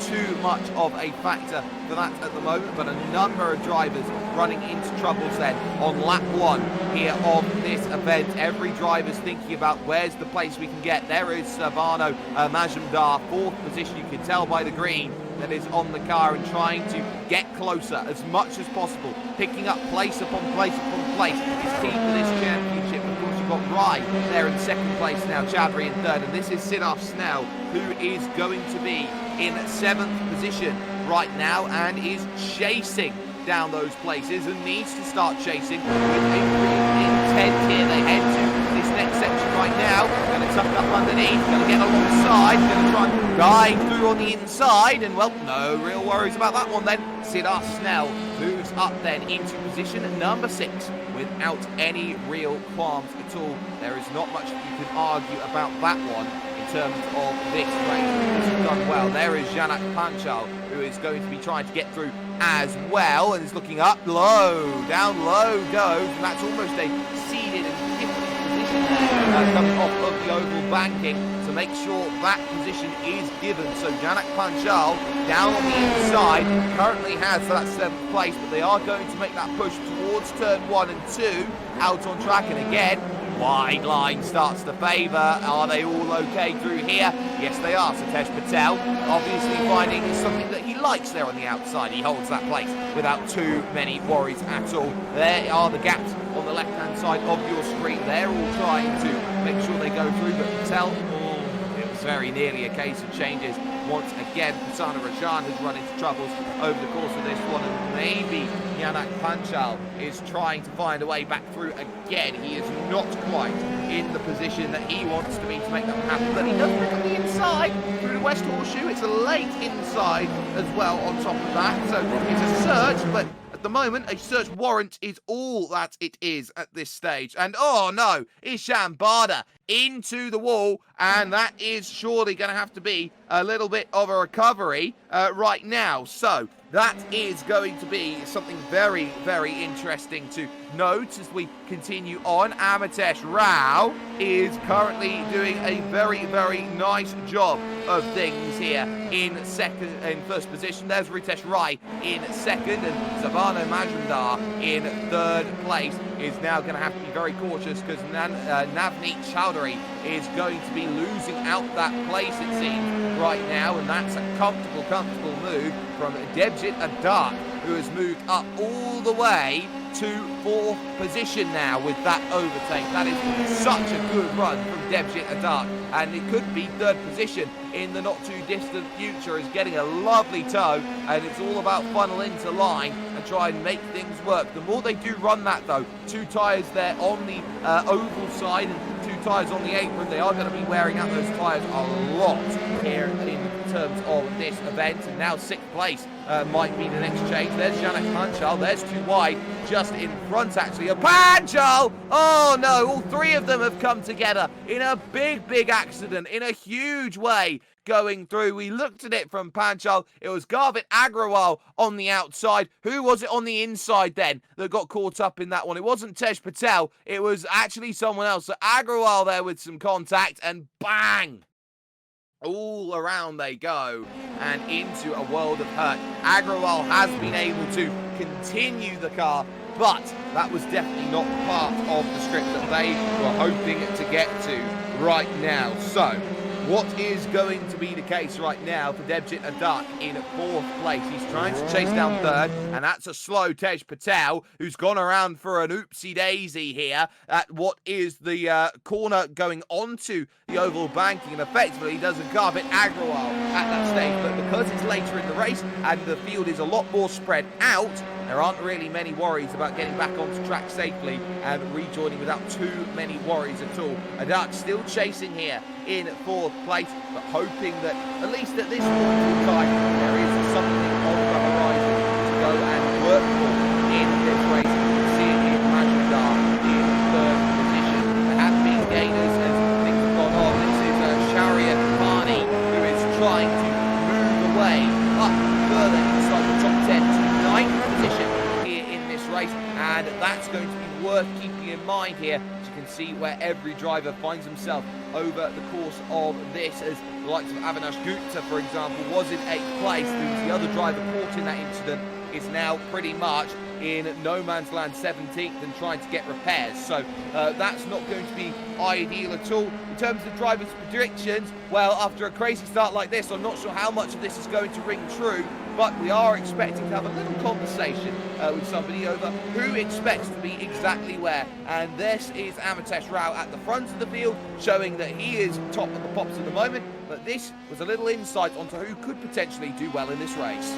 S3: too much of a factor for that at the moment. But a number of drivers running into troubles then on lap 1 here of this event. Every driver's thinking about where's the place we can get. There is Savano Majumdar, 4th position. You can tell by the green that is on the car, and trying to get closer as much as possible, picking up place upon place upon place is key for this championship. Of course, you've got Rai there in 2nd place now, Chadri in 3rd, and this is Sidaf Snell, who is going to be in 7th position right now and is chasing down those places and needs to start chasing with a real intent here. They head to this next section right now, going to tuck up underneath, going to get alongside, going to try and guide through on the inside, and well, no real worries about that one then. Sidar Snell moves up then into position number 6 without any real qualms at all. There is not much you can argue about that one in terms of this race. This has done well. There is Janak Panchal, who is going to be trying to get through as well, and is looking up low, down low goes, and that's almost a seeded and gifted position there, coming off of the oval banking to make sure that position is given. So Janak Panchal down on the inside currently has that 7th place, but they are going to make that push towards turn 1 and 2 out on track, and again wide line starts to favour. Are they all okay through here? Yes, they are. So Tej Patel obviously finding something that he likes there on the outside. He holds that place without too many worries at all. There are the gaps on the left-hand side of your screen. They're all trying to make sure they go through, but Patel, it was very nearly a case of changes. Once again, Hasana Rajan has run into troubles over the course of this one, and maybe Janak Panchal is trying to find a way back through again. He is not quite in the position that he wants to be to make that happen, but he does pick up the inside through the West Horseshoe. It's a late inside as well on top of that, so it's a search, but at the moment, a search warrant is all that it is at this stage. And oh no, Isham Bada into the wall, and that is surely going to have to be a little bit of a recovery right now. So that is going to be something very, very interesting to note as we continue on. Amitesh Rao is currently doing a very, very nice job of things here in 1st position. There's Ritesh Rai in 2nd, and Savano Majumdar in 3rd place is now going to have to be very cautious, because Navneet Chowdhury is going to be losing out that place, it seems, right now, and that's a comfortable move from Debjit Adak, who has moved up all the way to 4th position now with that overtake. That is such a good run from Debjit Adak, and it could be 3rd position in the not too distant future. Is getting a lovely tow, and it's all about funnel into line and try and make things work. The more they do run that though, 2 tyres there on the oval side and 2 tyres on the apron, they are going to be wearing out those tyres a lot here in terms of this event. And now 6th place might be the next change. There's Janak Panchal, there's 2 wide just in front actually. A Panchal! Oh no, all 3 of them have come together in a big accident in a huge way going through. We looked at it from Panchal. It was Garvit Agrawal on the outside. Who was it on the inside then that got caught up in that one? It wasn't Tej Patel. It was actually someone else. So Agrawal there with some contact, and bang! All around they go and into a world of hurt. Agrawal has been able to continue the car, but that was definitely not part of the script that they were hoping to get to right now. So what is going to be the case right now for Debjit Adak in 4th place? He's trying to chase down 3rd, and that's a slow Tej Patel, who's gone around for an oopsie-daisy here at what is the corner going onto the oval banking, and effectively he does a Garvit Agrawal at that stage. But because it's later in the race and the field is a lot more spread out, there aren't really many worries about getting back onto track safely and rejoining without too many worries at all. Adak still chasing here in 4th place, but hoping that at least at this point in time there is something on the horizon up further inside the top 10 to 9th position here in this race, and that's going to be worth keeping in mind here. As you can see where every driver finds himself over the course of this, as the likes of Avinash Gupta, for example, was in 8th place, who was the other driver caught in that incident, is now pretty much in no man's land 17th and trying to get repairs. So that's not going to be ideal at all. In terms of drivers' predictions, well, after a crazy start like this, I'm not sure how much of this is going to ring true, but we are expecting to have a little conversation with somebody over who expects to be exactly where. And this is Amitesh Rao at the front of the field, showing that he is top of the pops at the moment, but this was a little insight onto who could potentially do well in this race.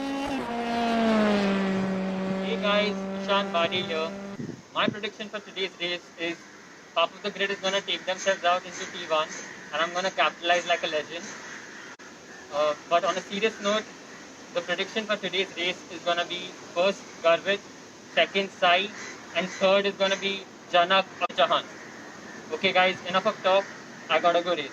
S8: Hey guys, Ishan Badi here. My prediction for today's race is half of the grid is going to take themselves out into T1 and I'm going to capitalize like a legend. But on a serious note, the prediction for today's race is going to be first Garvit, second Sai, and third is going to be Janak or Jahan. Okay guys, enough of talk, I gotta go race.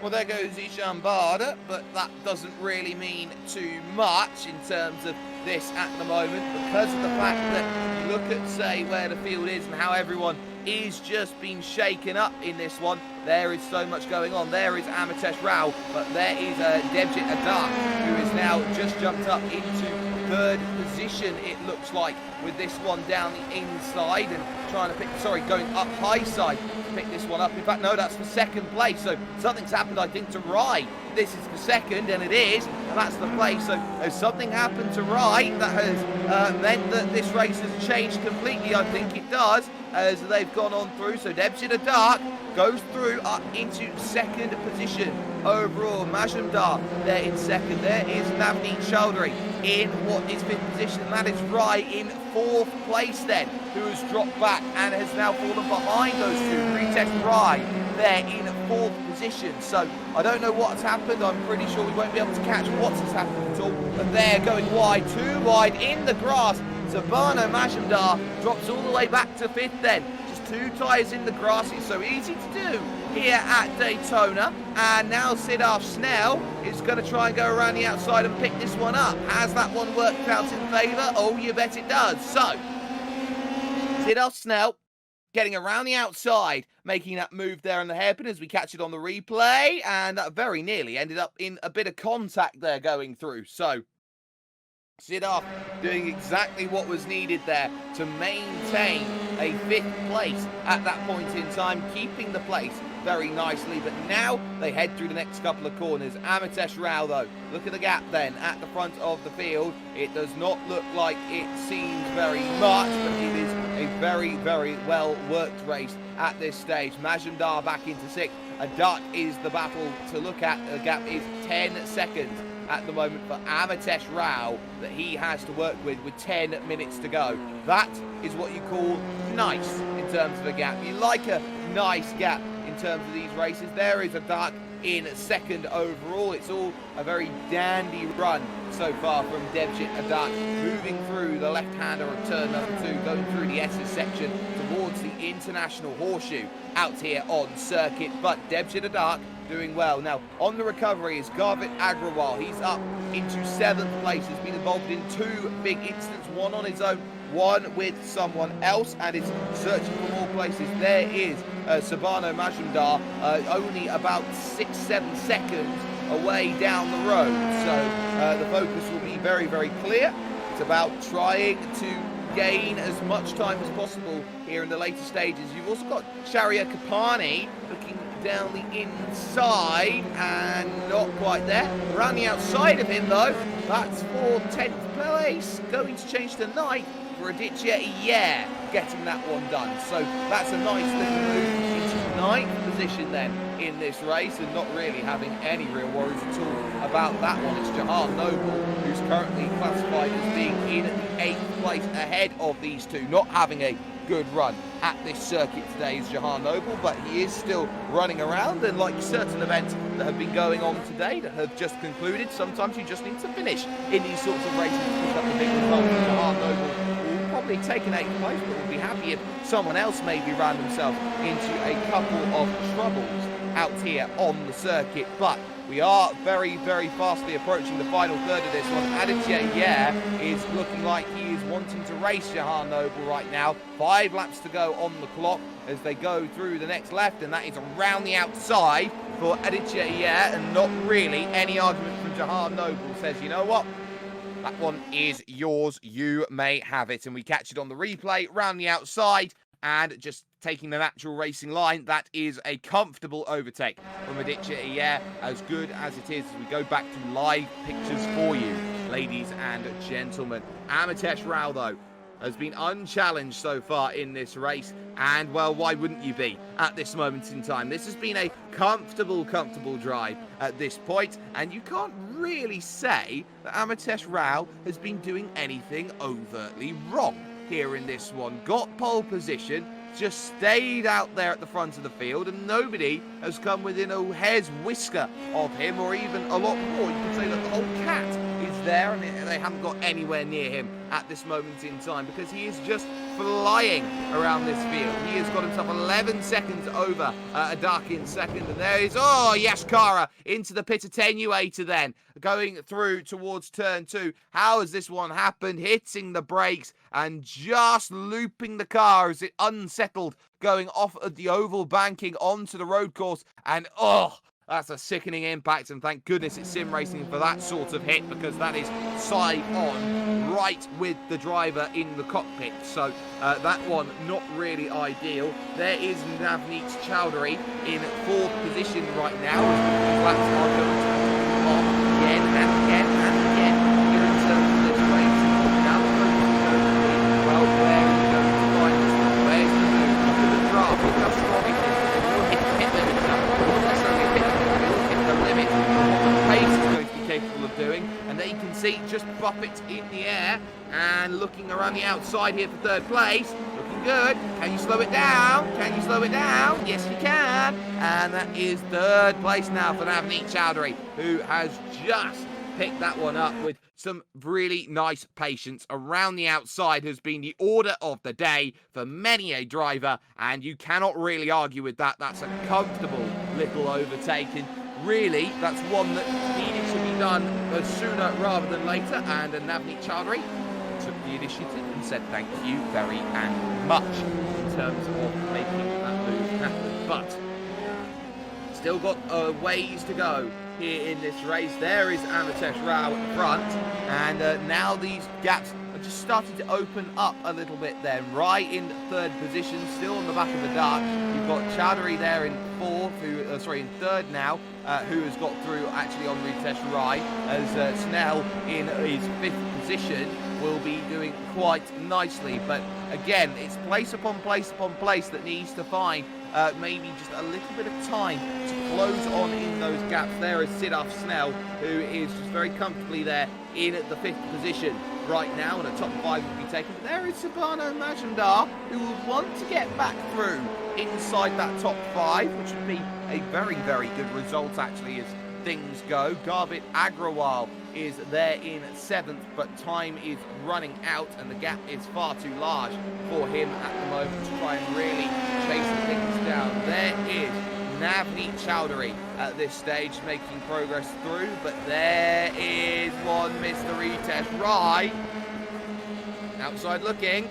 S3: Well, there goes Ishan Bada, but that doesn't really mean too much in terms of this at the moment, because of the fact that you look at, say, where the field is and how everyone is just being shaken up in this one. There is so much going on. There is Amitesh Rao, but there is Devjit Adak, who is now just jumped up into third position, it looks like, with this one down the inside and trying to pick, going up high side to pick this one up. In fact, no, that's for second place, so something's happened, I think, to Rai. This is for second, and it is, and that's the place. So has something happened to Rai that has meant that this race has changed completely? I think it does, as they've gone on through. So Devjit Adak goes through up into second position overall. Majumdar there in second. There is Navneet Chowdhury in what is fifth position. That is Rai in fourth place then, who has dropped back and has now fallen behind those two. Retest Rai there in fourth position. So I don't know what's happened. I'm pretty sure we won't be able to catch what's happened at all. But they're going wide, too wide in the grass. Zabano Majumdar drops all the way back to fifth then. Just two tyres in the grass. It's so easy to do here at Daytona. And now Siddharth Snell is going to try and go around the outside and pick this one up. Has that one worked out in favour? Oh, you bet it does. So, Siddharth Snell getting around the outside, making that move there in the hairpin as we catch it on the replay. And that very nearly ended up in a bit of contact there going through. So, Siddharth doing exactly what was needed there to maintain a fifth place at that point in time, keeping the place very nicely. But now they head through the next couple of corners. Amitesh Rao, though, look at the gap then at the front of the field. It does not look like it seems very much, but it is a very, very well worked race at this stage. Majumdar back into sixth. Adak is the battle to look at. The gap is 10 seconds at the moment for Amitesh Rao that he has to work with 10 minutes to go. That is what you call nice in terms of a gap. You like a nice gap in terms of these races. There is Adak in second overall. It's all a very dandy run so far from Devjit Adak, moving through the left-hander of turn number 2, going through the S's section towards the International Horseshoe out here on circuit. But Devjit Adak doing well. Now, on the recovery is Garvit Agrawal. He's up into 7th place. He's been involved in 2 big incidents, one on his own, one with someone else, and is searching for more places. There is Sabano Majumdar, only about 6-7 seconds away down the road. So the focus will be very, very clear. It's about trying to gain as much time as possible here in the later stages. You've also got Sharia Kapani looking down the inside and not quite there. Around the outside of him though, that's for 10th place, going to change to 9th for Aditya Iyer, getting that one done. So that's a nice little move into 9th position then in this race, and not really having any real worries at all about that one. It's Jahan Noble who's currently classified as being in the 8th place ahead of these two, not having a good run at this circuit today is Jahan Noble, but he is still running around, and like certain events that have been going on today that have just concluded, sometimes you just need to finish in these sorts of races to pick up the big results. Jahan Noble taken 8th place, but would be happy if someone else maybe ran themselves into a couple of troubles out here on the circuit. But we are very, very fastly approaching the final third of this one. Aditya is looking like he is wanting to race Jahan Noble right now. 5 laps to go on the clock as they go through the next left, and that is around the outside for Aditya, and not really any argument from Jahan Noble. Says, you know what? That one is yours. You may have it. And we catch it on the replay, round the outside, and just taking the natural racing line. That is a comfortable overtake from Aditya, as good as it is. As we go back to live pictures for you, ladies and gentlemen. Amitesh Rao, though, has been unchallenged so far in this race, and, well, why wouldn't you be at this moment in time? This has been a comfortable drive at this point, and you can't really say that Amitesh Rao has been doing anything overtly wrong here in this one. Got pole position, just stayed out there at the front of the field, and nobody has come within a hair's whisker of him, or even a lot more. You could say that the whole cat is there, and they haven't got anywhere near him at this moment in time, because he is just flying around this field. He has got himself 11 seconds over Adak in second, and there is, oh yes, Kara into the pit attenuator then, going through towards turn 2. How has this one happened? Hitting the brakes and just looping the car as it unsettled, going off of the oval banking onto the road course, and oh, that's a sickening impact, and thank goodness it's sim racing for that sort of hit, because that is side on, right with the driver in the cockpit. So that one not really ideal. There is Navneet Chowdhury in 4th position right now. As laps are going to come on again and again and again here in terms of this race. Now well, where are we going to find this one? Where's the move? Look at the draft. Look how strong it is. We'll hit the pit limit now. Not necessarily a pit limit, we'll hit the limit of what the pace is going to be capable of doing. And there you can see, just bop it in the air and looking around the outside here for 3rd place. Looking good. Can you slow it down? Can you slow it down? Yes, you can. And that is 3rd place now for Navneet Chowdhury, who has just picked that one up with some really nice patience. Around the outside has been the order of the day for many a driver, and you cannot really argue with that. That's a comfortable little overtake, and really that's one that needed to be done sooner rather than later, and Navneet Chowdhury took the initiative and said thank you very and much in terms of making that move happen. But still got a ways to go here in this race. There is Amitesh Rao at the front, and now these gaps are just starting to open up a little bit then. Right in 3rd position, still on the back of the dart. You've got Chowdhury there in 4th, in 3rd now, who has got through actually on Ritesh Rai, as Snell in his 5th position will be doing quite nicely. But again, it's place upon place upon place that needs to find maybe just a little bit of time to close on in those gaps. There is Siddharth Snell, who is just very comfortably there in the 5th position right now, and a top 5 will be taken. But there is Sabano Majumdar, who will want to get back through inside that top 5, which would be a very, very good result actually as things go. Garvit Agrawal is there in 7th, but time is running out and the gap is far too large for him at the moment to try and really chase things down. There is Navneet Chowdhury at this stage making progress through, but there is one Mr. Ritesh Rai outside looking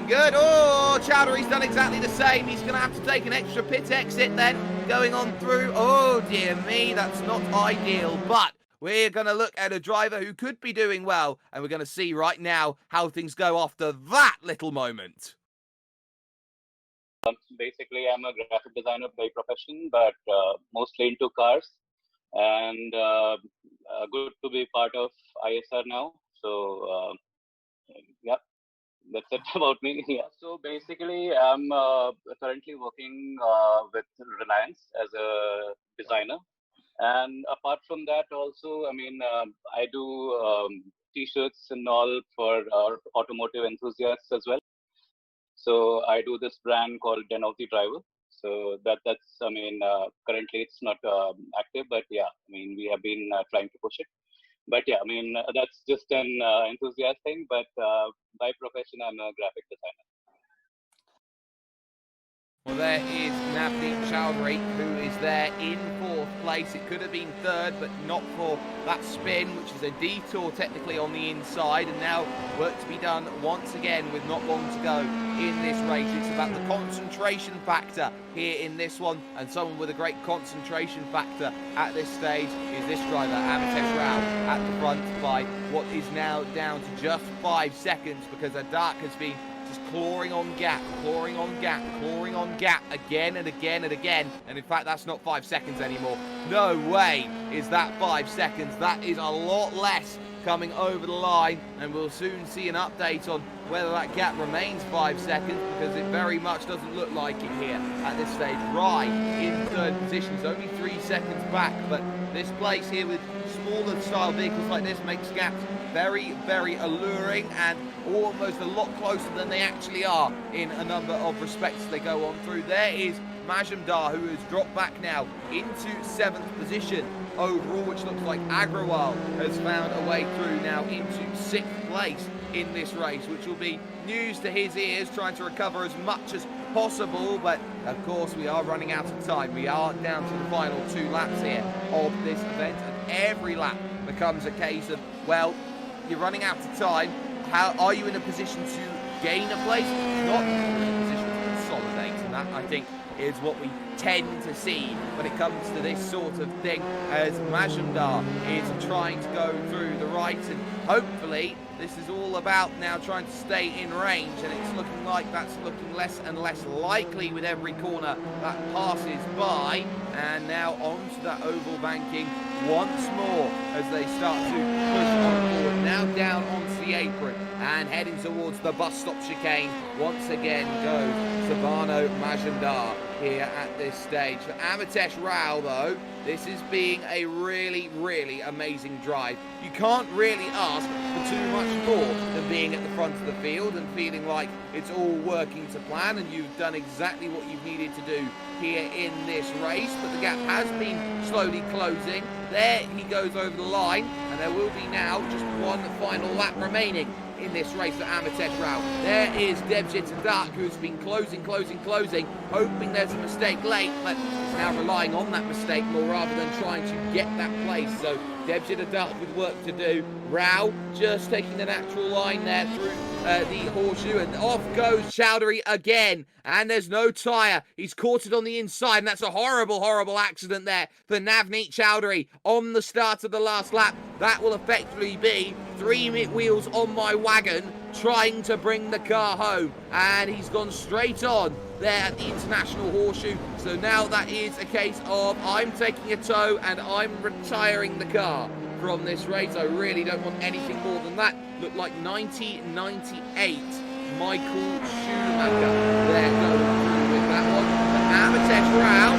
S3: good. Oh, Chowdhury's done exactly the same. He's going to have to take an extra pit exit then, going on through. Oh, dear me, that's not ideal. But we're going to look at a driver who could be doing well, and we're going to see right now how things go after that little moment.
S5: Basically, I'm a graphic designer by profession, but mostly into cars. And good to be part of ISR now. So, yeah. That's it about me. Yeah. So basically, I'm currently working with Reliance as a designer. And apart from that, also, I mean, I do T-shirts and all for automotive enthusiasts as well. So I do this brand called Den of the Driver. So that's, I mean, currently it's not active, but yeah, I mean, we have been trying to push it. But yeah, I mean, that's just an enthusiast thing. But by profession, I'm a graphic designer.
S3: Well, there is Navdeep Chowdhury, who is there in 4th place. It could have been 3rd, but not for that spin, which is a detour technically on the inside. And now work to be done once again with not long to go in this race. It's about the concentration factor here in this one. And someone with a great concentration factor at this stage is this driver, Amitesh Rao, at the front by what is now down to just 5 seconds, because Adak has been just clawing on gap again and again and again. And in fact, that's not 5 seconds anymore. No way is that 5 seconds. That is a lot less coming over the line, and we'll soon see an update on whether that gap remains 5 seconds, because it very much doesn't look like it here at this stage. Rye in 3rd position. He's only 3 seconds back, but this place here with smaller style vehicles like this makes gaps very, very alluring and almost a lot closer than they actually are in a number of respects they go on through. There is Majumdar, who has dropped back now into 7th position overall, which looks like Agrawal has found a way through now into 6th place in this race, which will be news to his ears, trying to recover as much as possible. But of course, we are running out of time. We are down to the final 2 laps here of this event, and every lap becomes a case of, well, you're running out of time. How are you in a position to gain a place? Not in a position to consolidate, and that, I think, is what we tend to see when it comes to this sort of thing, as Majumdar is trying to go through the right, and hopefully this is all about now trying to stay in range, and it's looking like that's looking less and less likely with every corner that passes by. And now onto that oval banking once more as they start to push on forward. Now down onto the apron and heading towards the bus stop chicane. Once again goes Sabano Majumdar here at this stage. For Amitesh Rao, though, this is being a really, really amazing drive. You can't really ask for too much more than being at the front of the field and feeling like it's all working to plan, and you've done exactly what you've needed to do here in this race. But the gap has been slowly closing. There he goes over the line, and there will be now just one final lap remaining in this race for Amitesh Rao. There is Debjit Adak, who's been closing, hoping there's a mistake late, but is now relying on that mistake more rather than trying to get that place. So Debjit Adak with work to do. Rao just taking the natural line there through the horseshoe, and off goes Chowdhury again, and there's no tyre. He's caught it on the inside, and that's a horrible, horrible accident there for Navneet Chowdhury on the start of the last lap. That will effectively be 3 wheels on my wagon trying to bring the car home, and he's gone straight on there at the international horseshoe. So now that is a case of I'm taking a tow and I'm retiring the car from this race. I really don't want anything more than that. Looked like 1998 Michael Schumacher there going through with that one. But Amitesh Rao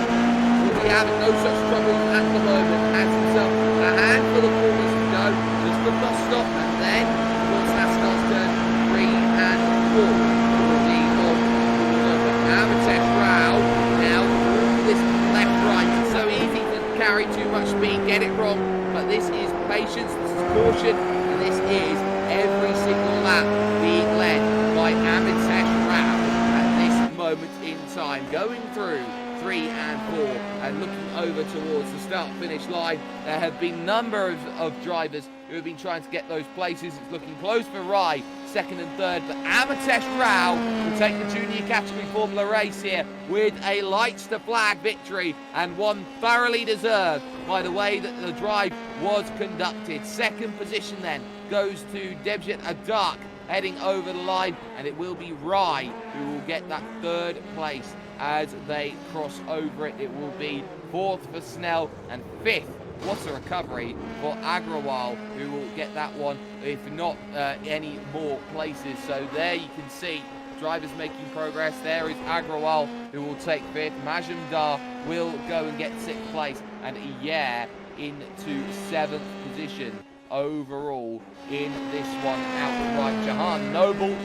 S3: will be having no such troubles at the moment. Has himself a handful of corners to go, just the bus stop, and then towards NASCAR's turn 3 and 4 will be on. Amitesh Rao now through this left-right. It's so easy to carry too much speed, get it wrong, but this is patience, this is caution, and this is every single lap being led by Amitesh Rao at this moment in time, going through 3 and 4 and looking over towards the start-finish line. There have been a number of drivers who have been trying to get those places. It's looking close for Rai, 2nd and 3rd, but Amitesh Rao will take the junior category formula race here with a lights to flag victory, and one thoroughly deserved by the way that the drive was conducted. 2nd position then goes to Debjit Adak heading over the line, and it will be Rai who will get that 3rd place as they cross over it. It will be 4th for Snell and 5th. What a recovery for Agrawal, who will get that one, if not any more places. So there you can see drivers making progress. There is Agrawal, who will take 5th. Majumdar will go and get 6th place, and Iyer into 7th position overall in this one outright. Jahan Noble,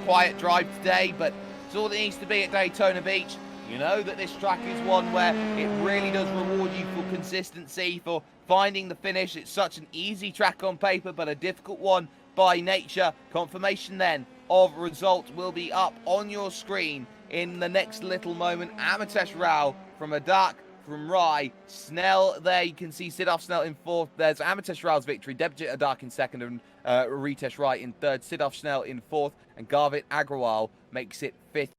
S3: quiet drive today, but it's all that needs to be at Daytona Beach. You know that this track is one where it really does reward you for consistency, for finding the finish. It's such an easy track on paper, but a difficult one by nature. Confirmation then of result will be up on your screen in the next little moment. Amitesh Rao from Adak, from Rai, Snell there. You can see Siddharth Snell in fourth. There's Amitesh Rao's victory. Debjit Adak in second, and Ritesh Rai in third. Siddharth Snell in fourth, and Garvit Agrawal makes it fifth.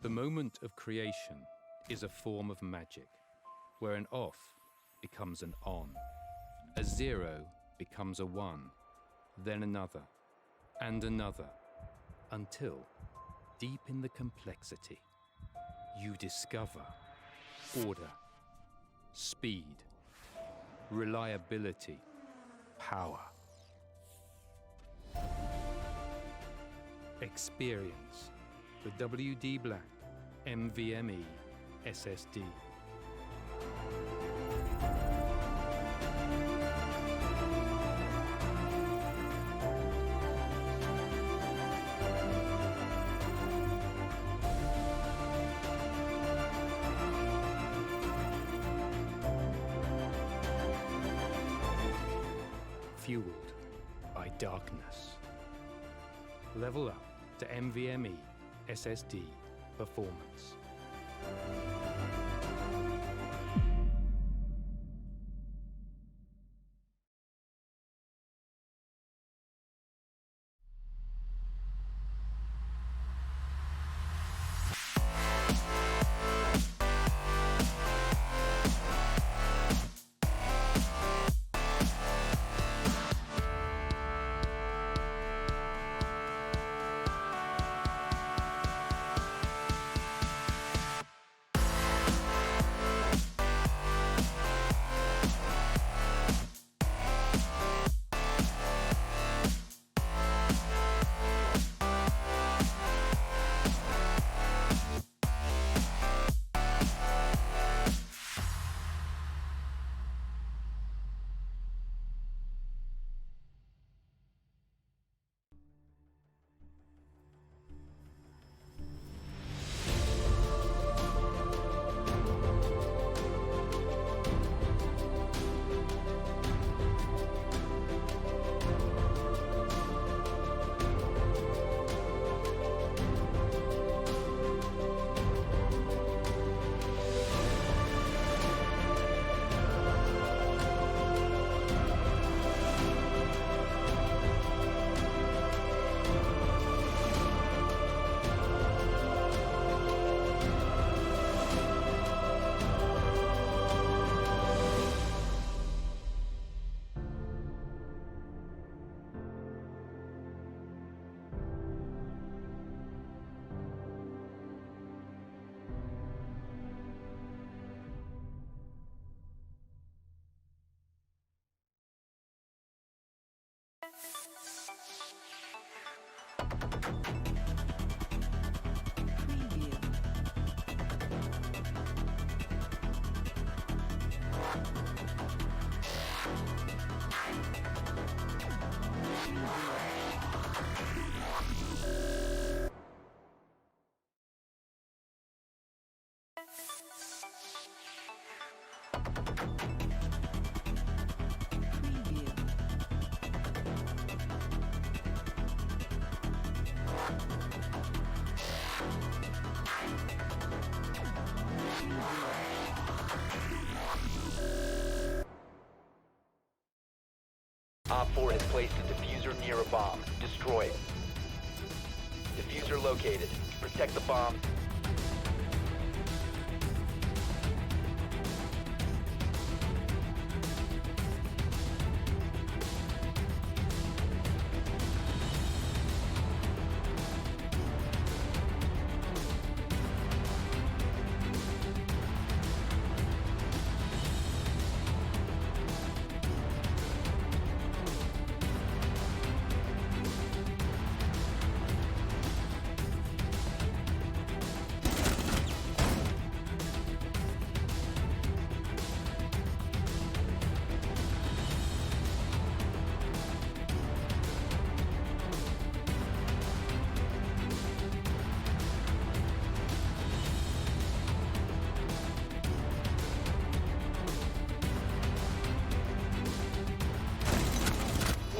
S1: The moment of creation is a form of magic, where an off becomes an on, a 0 becomes a 1, then another, and another, until, deep in the complexity, you discover order, speed, reliability, power. Experience the WD Black NVMe SSD. Fueled by darkness. Level up to NVMe SSD performance.
S2: Op 4 has placed a diffuser near a bomb. Destroy it. Diffuser located. Protect the bomb.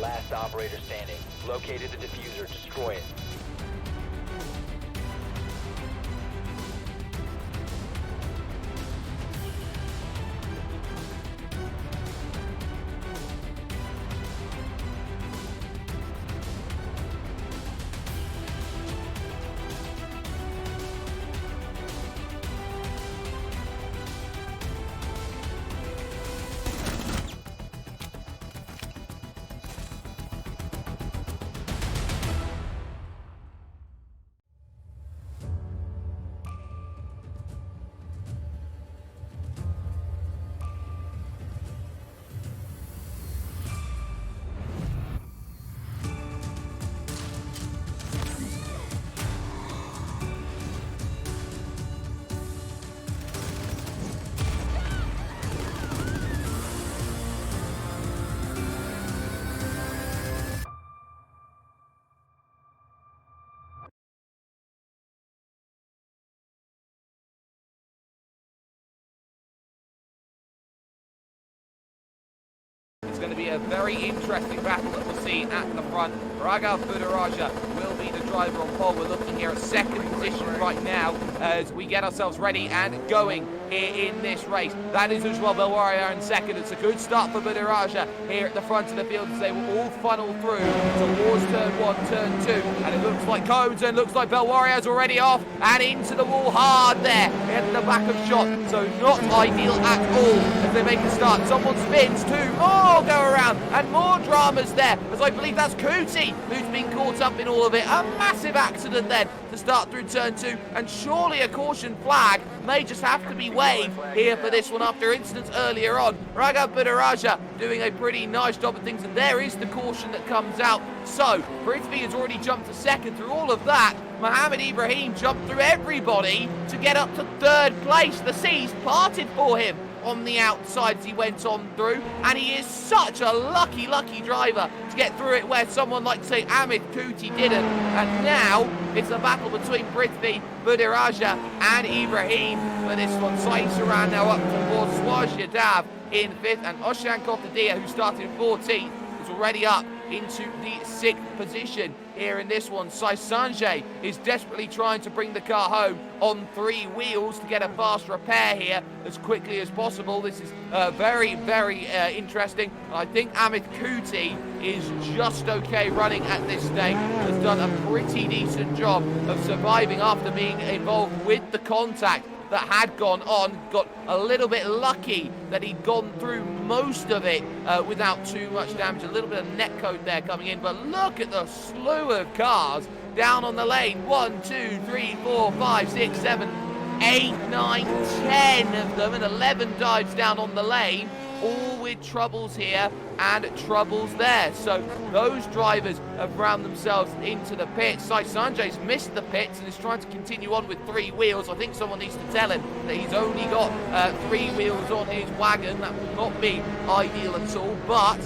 S2: Last operator standing. Located the diffuser. Destroy it.
S3: It's going to be a very interesting battle that we'll see at the front. Ragav Budaraja will be the driver on pole. We're looking here at second position right now as we get ourselves ready and going here in this race. That is Ujwal Belwaria in second. It's a good start for Budaraja here at the front of the field as they will all funnel through towards turn 1, turn 2. And it looks like Cones and looks like Belwaria's already off and into the wall hard there at the back of shot. So not ideal at all as they make a start. Someone spins, two more go around and more dramas there as I believe that's Kuti who's been caught up in all of it. A massive accident then to start through turn 2 and surely a caution flag may just have to be waved here for this one after incidents earlier on. Ragav Budaraja doing a pretty nice job of things and there is the caution that comes out. So Prithvi has already jumped to second through all of that. Mohammed Ibrahim jumped through everybody to get up to third place. The seas parted for him on the outside as he went on through, and he is such a lucky driver to get through it where someone like, say, Amit Kuti didn't. And now it's a battle between Prithvi, Budaraja and Ibrahim for this one. Saeed Saran now up towards Swaj Yadav in 5th, and Oshan Kotadia, who started in 14th, is already up into the 6th position here in this one. Sai Sanjay is desperately trying to bring the car home on 3 wheels to get a fast repair here as quickly as possible. This is very interesting. I think Amit Kuti is just okay running at this stage. Has done a pretty decent job of surviving after being involved with the contact that had gone on. Got a little bit lucky that he'd gone through most of it without too much damage. A little bit of net code there coming in, but look at the slew of cars down on the lane. 1, 2, 3, 4, 5, 6, 7, 8, 9, 10 of them, and 11 dives down on the lane, all with troubles here and troubles there. So those drivers have round themselves into the pits. Sai Sanjay's missed the pits and is trying to continue on with 3 wheels. I think someone needs to tell him that he's only got 3 wheels on his wagon. That will not be ideal at all, but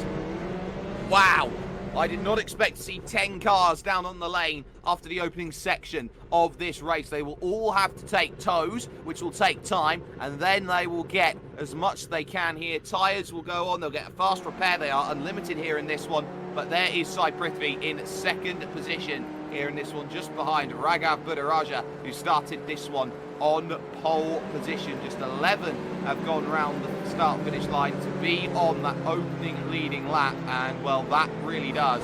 S3: wow. I did not expect to see 10 cars down on the lane after the opening section of this race. They will all have to take tows, which will take time, and then they will get as much as they can here. Tyres will go on, they'll get a fast repair. They are unlimited here in this one, but there is Sai Prithvi in 2nd position here in this one, just behind Ragav Budaraja, who started this one on pole position. Just 11 have gone round the the start-finish line to be on that opening leading lap, and well, that really does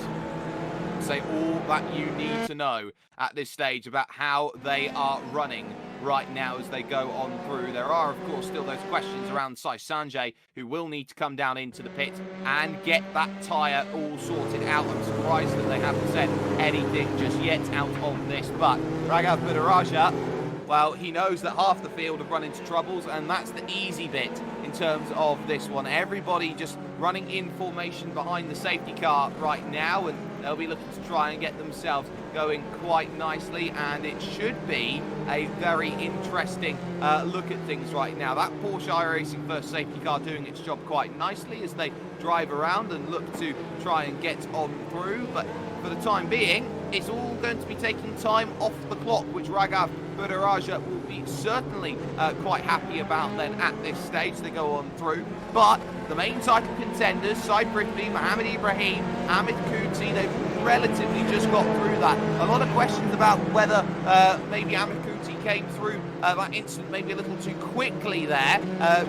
S3: say all that you need to know at this stage about how they are running right now as they go on through. There are, of course, still those questions around Sai Sanjay, who will need to come down into the pit and get that tyre all sorted out. I'm surprised that they haven't said anything just yet out on this, but Raghav Budaraja, well, he knows that half the field have run into troubles, and that's the easy bit in terms of this one. Everybody just running in formation behind the safety car right now, and they'll be looking to try and get themselves going quite nicely, and it should be a very interesting look at things right now. That Porsche iRacing first safety car doing its job quite nicely as they drive around and look to try and get on through, but for the time being, it's all going to be taking time off the clock, which Raghav Budaraja will be certainly quite happy about then at this stage. They go on through, but the main title contenders, Sai Prithvi, Mohammed Ibrahim, Amit Kuti, they've relatively just got through that. A lot of questions about whether maybe Amit Kuti came through that incident maybe a little too quickly there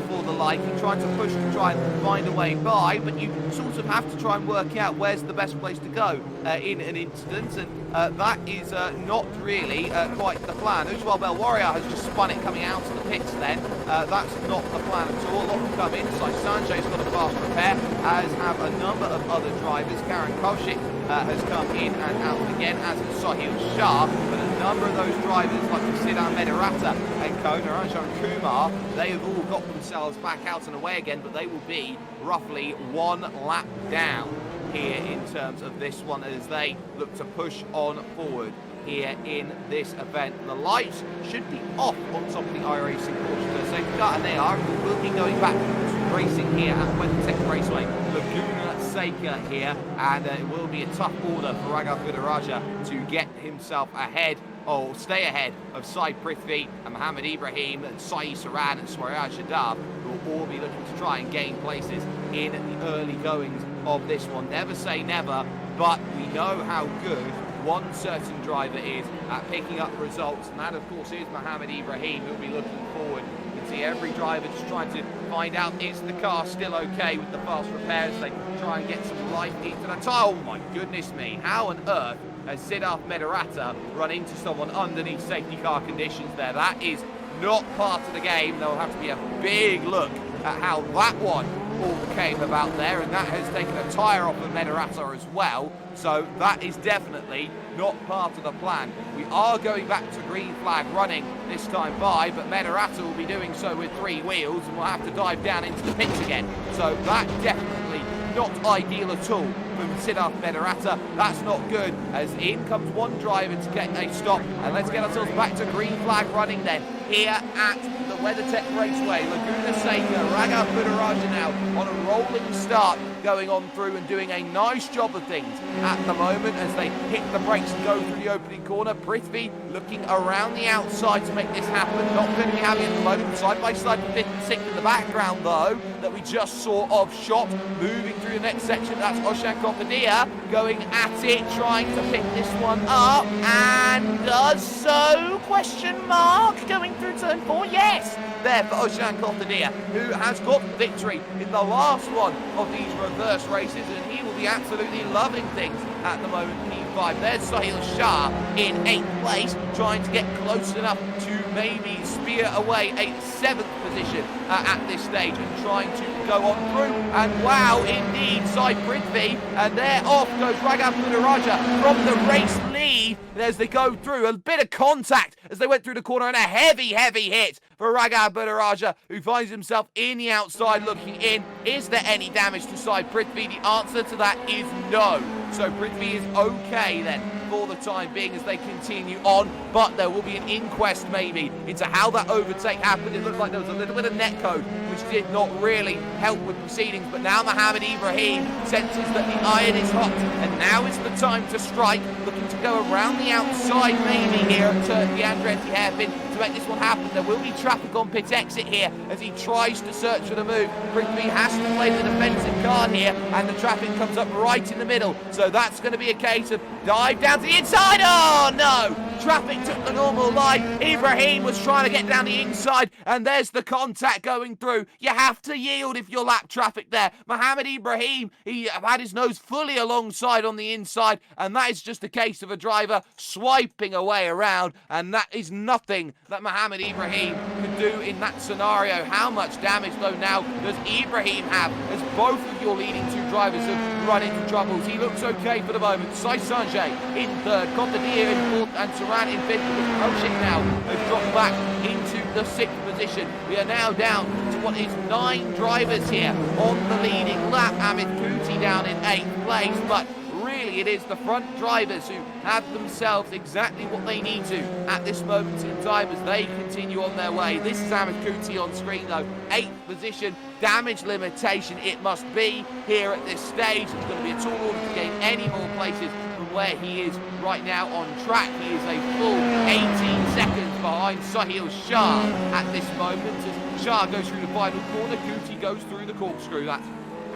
S3: for the liking, trying to push to try and find a way by, but you sort of have to try and work out where's the best place to go in an incident, and that is not really quite the plan. Ujwal Bell Warrior has just spun it coming out of the pits then. That's not the plan at all. A lot have come in. Sai Sanjay's got a fast repair, as have a number of other drivers. Karen Kaushik has come in and out again, as has Sahil Shah, but a number of those drivers like Siddham Medarata and Naranjan Kumar, they have all got themselves back out and away again, but they will be roughly one lap down here in terms of this one as they look to push on forward here in this event. The lights should be off on top of the iRacing Porsche safety car, and they are. We will be going back to racing here at WeatherTech Raceway, Laguna Seca here, and it will be a tough order for Raghav Budaraja to get himself ahead, or stay ahead of Sai Prithvi and Mohammed Ibrahim and Sai Saran and Swaraj Yadav, who will all be looking to try and gain places in the early goings of this one. Never say never, but we know how good one certain driver is at picking up results, and that of course is Mohammed Ibrahim, who'll be looking forward. You can see every driver just trying to find out, is the car still okay with the fast repairs? They try and get some life into the tyre. Oh my goodness me, how on earth has Siddharth Medarata run into someone underneath safety car conditions there? That is not part of the game. There'll have to be a big look at how that one all came about there, and that has taken a tyre off of Medarata as well, so that is definitely not part of the plan. We are going back to green flag running this time by, but Medarata will be doing so with 3 wheels and will have to dive down into the pits again, so that definitely not ideal at all from Siddharth Medarata. That's not good, as in comes one driver to get a stop, and let's get ourselves back to green flag running then here at the WeatherTech Raceway, Laguna Seca. Raghav Budaraja now on a rolling start, going on through and doing a nice job of things at the moment as they hit the brakes and go through the opening corner. Prithvi looking around the outside to make this happen. Not going to be happy at the moment. Side by side with 5th and 6th in the background though, that we just saw of shot. Moving through the next section, that's Oshan Kopadia going at it, trying to pick this one up, and does so, question mark, going through turn 4, yes, there for Oshan Kopadia, who has got victory in the last one of these reverse races, and he will be absolutely loving things at the moment. P5, there's Sahil Shah in 8th place, trying to get close enough to maybe spear away a 7th position at this stage, and trying to go on through, and wow, indeed, Sai Prithvi, and there off goes Raghav Budaraja from the race lead as they go through. A bit of contact as they went through the corner, and a heavy hit for Raghav Budaraja, who finds himself in the outside looking in. Is there any damage to Sai Prithvi? The answer to that is no. So Prithvi is okay then for the time being as they continue on, but there will be an inquest maybe into how that overtake happened. It looked like there was a little bit of netcode which did not really help with proceedings, but now Mohammed Ibrahim senses that the iron is hot, and now is the time to strike, looking to go around the outside maybe here at the Andretti hairpin to make this one happen. There will be traffic on pit exit here as he tries to search for the move. Prithvi has to play the defensive card here, and the traffic comes up right in the middle, so that's going to be a case of dive down to the inside. Oh no! Traffic took the normal line. Ibrahim was trying to get down the inside, and there's the contact going through. You have to yield if you're lap traffic there. Mohamed Ibrahim, he had his nose fully alongside on the inside, and that is just a case of a driver swiping away around, and that is nothing that Mohamed Ibrahim could do in that scenario. How much damage, though, now does Ibrahim have, as both of your leading two drivers have run into troubles? He looks okay for the moment. Sai Sanjay in third, Contadilla in fourth, and Saran in fifth. Proshik now has dropped back into the sixth position. We are now down to what is 9 drivers here on the leading lap. Amit Kuti down in 8th place, but really it is the front drivers who have themselves exactly what they need to at this moment in time as they continue on their way. This is Amit Kuti on screen though, 8th position, damage limitation it must be here at this stage. It's going to be a tall order to gain any more places from where he is right now on track. He is a full 18 seconds behind Sahil Shah at this moment as Shah goes through the final corner, Kuti goes through the corkscrew. That's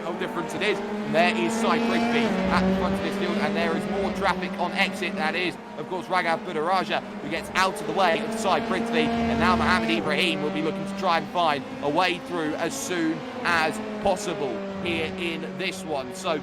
S3: how different it is. There is Sai Prithvi at the front of this field, and there is more traffic on exit. That is, of course, Raghav Budaraja, who gets out of the way of Sai Prithvi, and now Mohamed Ibrahim will be looking to try and find a way through as soon as possible here in this one. So,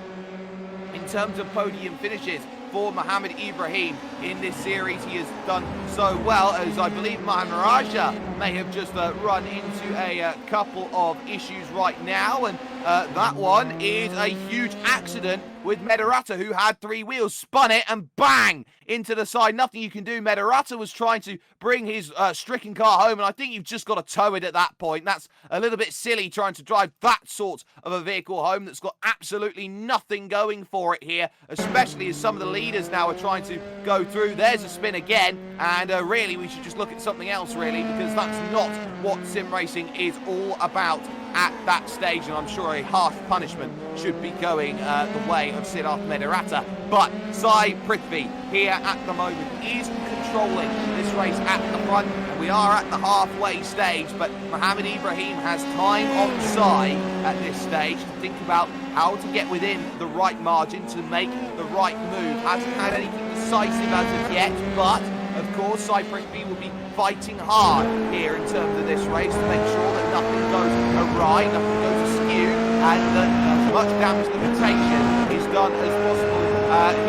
S3: in terms of podium finishes for Mohamed Ibrahim in this series, he has done so well, as I believe Mohamed Raja may have just run into a couple of issues right now, and that one is a huge accident with Medarata, who had 3 wheels, spun it, and bang, into the side. Nothing you can do. Medarata was trying to bring his stricken car home, and I think you've just got to tow it at that point. That's a little bit silly trying to drive that sort of a vehicle home that's got absolutely nothing going for it here, especially as some of the leaders now are trying to go through. There's a spin again, and really we should just look at something else, really, because that's not what sim racing is all about at that stage, and I'm sure a harsh punishment should be going the way of Siddharth Medarata. But Sai Prithvi here at the moment is controlling this race at the front. We are at the halfway stage, but Mohamed Ibrahim has time on side at this stage to think about how to get within the right margin to make the right move. Hasn't had anything decisive as of yet, but of course Sai Prithvi will be fighting hard here in terms of this race to make sure that nothing goes awry, nothing goes askew, and that as much damage limitation is done as possible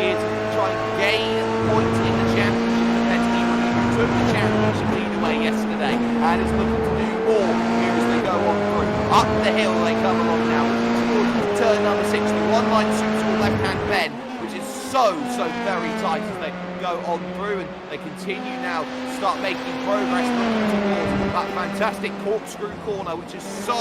S3: here to try and gain points in the championship. Compared to Ibrahim, who took the championship lead away yesterday and is looking to do more here as they go on through. Up the hill they come along now towards turn number 6, the one-line suitable left-hand bend, which is so very tight as they go on through, and they continue now to start making progress towards that fantastic corkscrew corner, which is so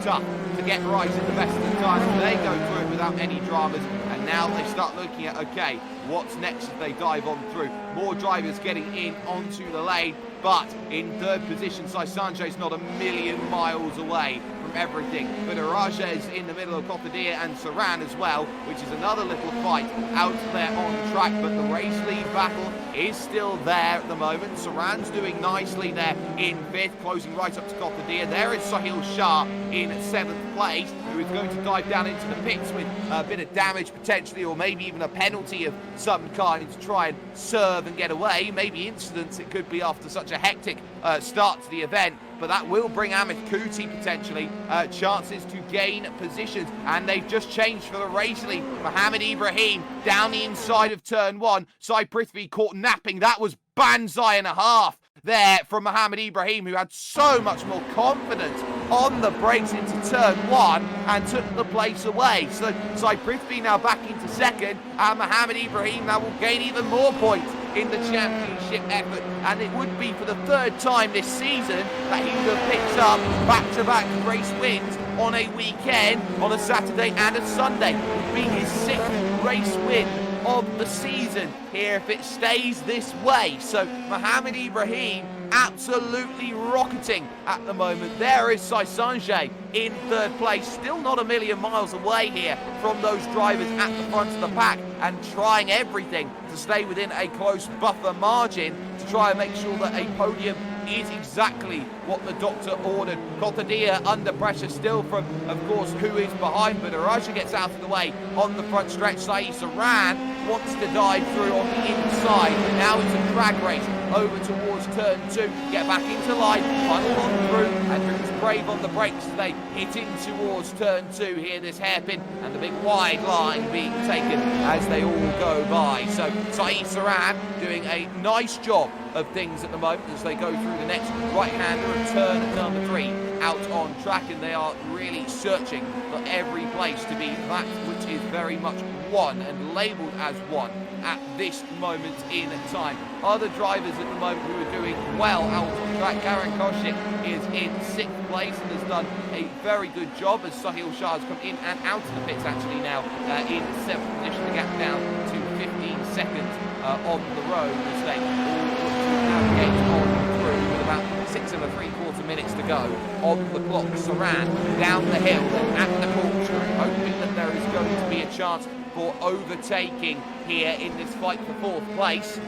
S3: tough to get right at the best of the times. They go through it without any dramas, and now they start looking at, okay, what's next as they dive on through. More drivers getting in onto the lane, but in third position, Sai Sanjay's not a million miles away from everything. But Araja is in the middle of Contadilla and Saran as well, which is another little fight out there on track, but the race lead battle is still there at the moment. Saran's doing nicely there in 5th, closing right up to Contadilla. There is Sahil Shah in 7th place, who is going to dive down into the pits with a bit of damage potentially, or maybe even a penalty of some kind to try and serve and get away. Maybe incidents it could be after such a hectic start to the event, but that will bring Amit Kuti potentially chances to gain positions, and they've just changed for the race lead. Mohamed Ibrahim down the inside of turn 1. Sai Prithvi caught napping. That was banzai and a half there from Mohamed Ibrahim, who had so much more confidence on the brakes into turn 1 and took the place away. So Sai Prithvi now back into 2nd, and Mohamed Ibrahim now will gain even more points in the championship effort, and it would be for the 3rd time this season that he would have picked up back-to-back race wins on a weekend, on a Saturday and a Sunday. It would be his 6th race win of the season here if it stays this way. So Mohamed Ibrahim absolutely rocketing at the moment. There is Sai Sanjay in 3rd place, still not a million miles away here from those drivers at the front of the pack, and trying everything to stay within a close buffer margin to try and make sure that a podium is exactly what the doctor ordered. Contadilla under pressure still from, of course, who is behind, but Araja gets out of the way on the front stretch. Saeed Saran wants to dive through on the inside. Now it's a drag race over towards turn 2, get back into line, final one through, and Drew's brave on the brakes as they hit in towards turn 2 here, this hairpin, and the big wide line being taken as they all go by. So Saeed Saran doing a nice job of things at the moment as they go through the next right-hander of turn number 3 out on track, and they are really searching for every place to be that which is very much one and labelled as one at this moment in time. Other drivers at the moment who are doing well out on track. Karen Koshik is in 6th place and has done a very good job as Sahil Shah has come in and out of the pits actually now in 7th position. The gap down to 15 seconds on the road as they all look to navigate on through with about 6 3/4 minutes to go on the clock. Saran down the hill and at the caution, hoping that there is going to be a chance for overtaking here in this fight for 4th place.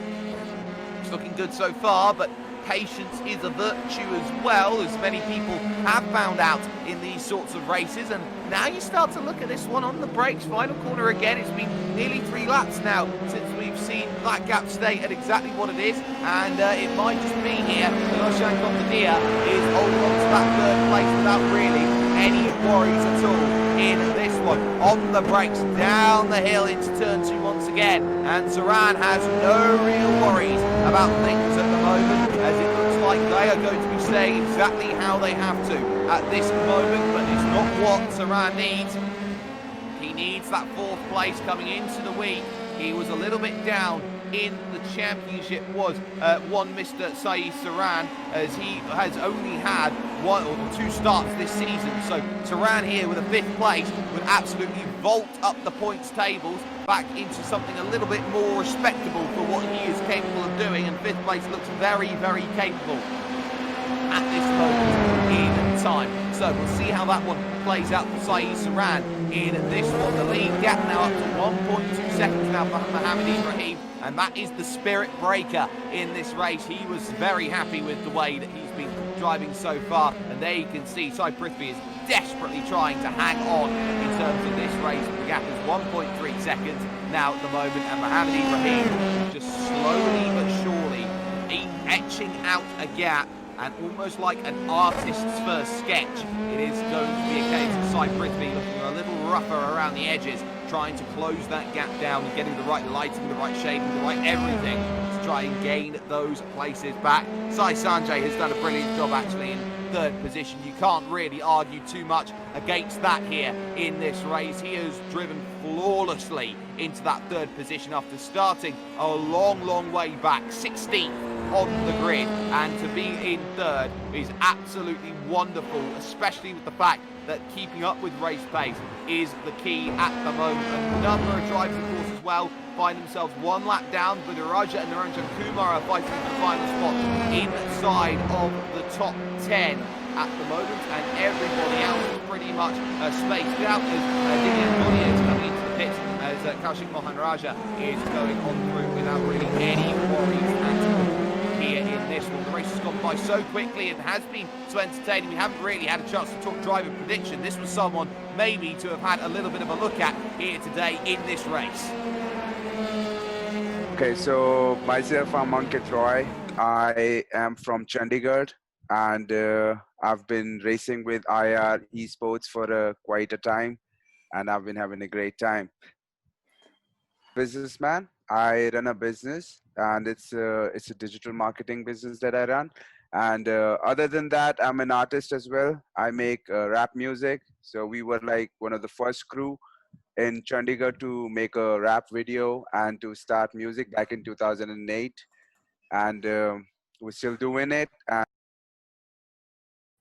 S3: It's looking good so far, but patience is a virtue as well, as many people have found out in these sorts of races. And now you start to look at this one on the brakes. Final corner again. It's been nearly 3 laps now since we've seen that gap stay at exactly what it is, and it might just be here that Oshan Kompadia is holding on to that 3rd place without really any worries at all in this one. On the brakes, down the hill into turn 2 once again, and Saran has no real worries about things at the moment, as it looks like they are going to be staying exactly how they have to at this moment, but it's not what Saran needs. He needs that 4th place coming into the week. He was a little bit down in the championship, was one Mr. Saeed Saran, as he has only had 1 or 2 starts this season. So Saran here with a 5th place would absolutely vault up the points tables back into something a little bit more respectable for what he is capable of doing, and 5th place looks very, very capable at this moment in time. So we'll see how that one plays out for Saeed Saran in this one. The lead gap now up to 1.2 seconds now for Mohamed Ibrahim, and that is the spirit breaker in this race. He was very happy with the way that he's been driving so far, and there you can see Sai Prithvi is desperately trying to hang on in terms of this race. The gap is 1.3 seconds now at the moment, and Mohamed Ibrahim just slowly but surely etching out a gap. And almost like an artist's first sketch, it is going to be a case of Sai Prithvi looking a little rougher around the edges, trying to close that gap down and getting the right lighting, the right shading, the right everything to try and gain those places back. Sai Sanjay has done a brilliant job actually in 3rd position. You can't really argue too much against that here in this race. He has driven flawlessly into that 3rd position after starting a long, long way back, 16th on the grid, and to be in 3rd is absolutely wonderful, especially with the fact that keeping up with race pace is the key at the moment. A number of drivers, of course, as well find themselves 1 lap down, but Raja and Naranjan Kumar are fighting for the final spot inside of the top 10 at the moment, and everybody else is pretty much spaced out as Divyan Monia is coming into the pits, as Kaushik Mohan Raja is going on through without really any worries at all here in this one. The race has gone by so quickly and has been so entertaining. We haven't really had a chance to talk driver prediction. This was someone maybe to have had a little bit of a look at here today in this race.
S9: Okay, so myself, I'm Ankit Roy. I am from Chandigarh, and I've been racing with IR Esports for quite a time, and I've been having a great time. Businessman, I run a business, and it's a digital marketing business that I run. And other than that, I'm an artist as well. I make rap music. So we were like one of the first crew in Chandigarh to make a rap video and to start music back in 2008. And we're still doing it. And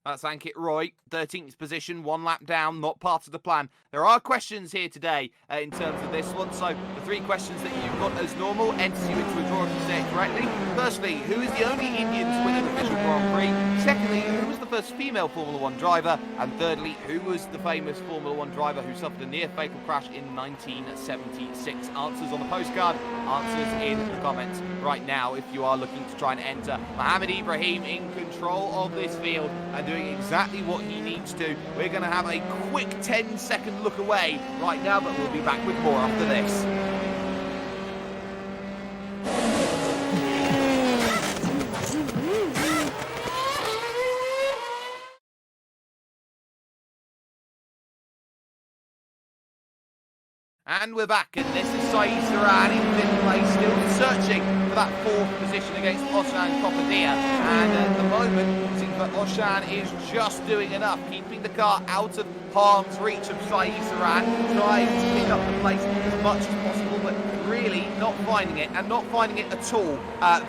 S3: that's Ankit Roy, 13th position, 1 lap down, not part of the plan. There are questions here today in terms of this one. So the 3 questions that you've got as normal enters you into a draw if you say it correctly. Firstly, who is the only Indian to win an official Grand Prix? Secondly, who was the first female Formula 1 driver? And thirdly, who was the famous Formula 1 driver who suffered a near-fatal crash in 1976? Answers on the postcard, answers in the comments right now if you are looking to try and enter. Mohamed Ibrahim in control of this field and doing exactly what he needs to. We're going to have a quick 10-second look away right now, but we'll be back with more after this. And we're back, and this is Saeed Saran in fifth place, still searching for that fourth position against Oshan Kopadia. And at the moment, it seems like Oshan is just doing enough, keeping the car out of harm's reach of Saeed Saran, trying to pick up the place as much as possible, but really not finding it, and not finding it at all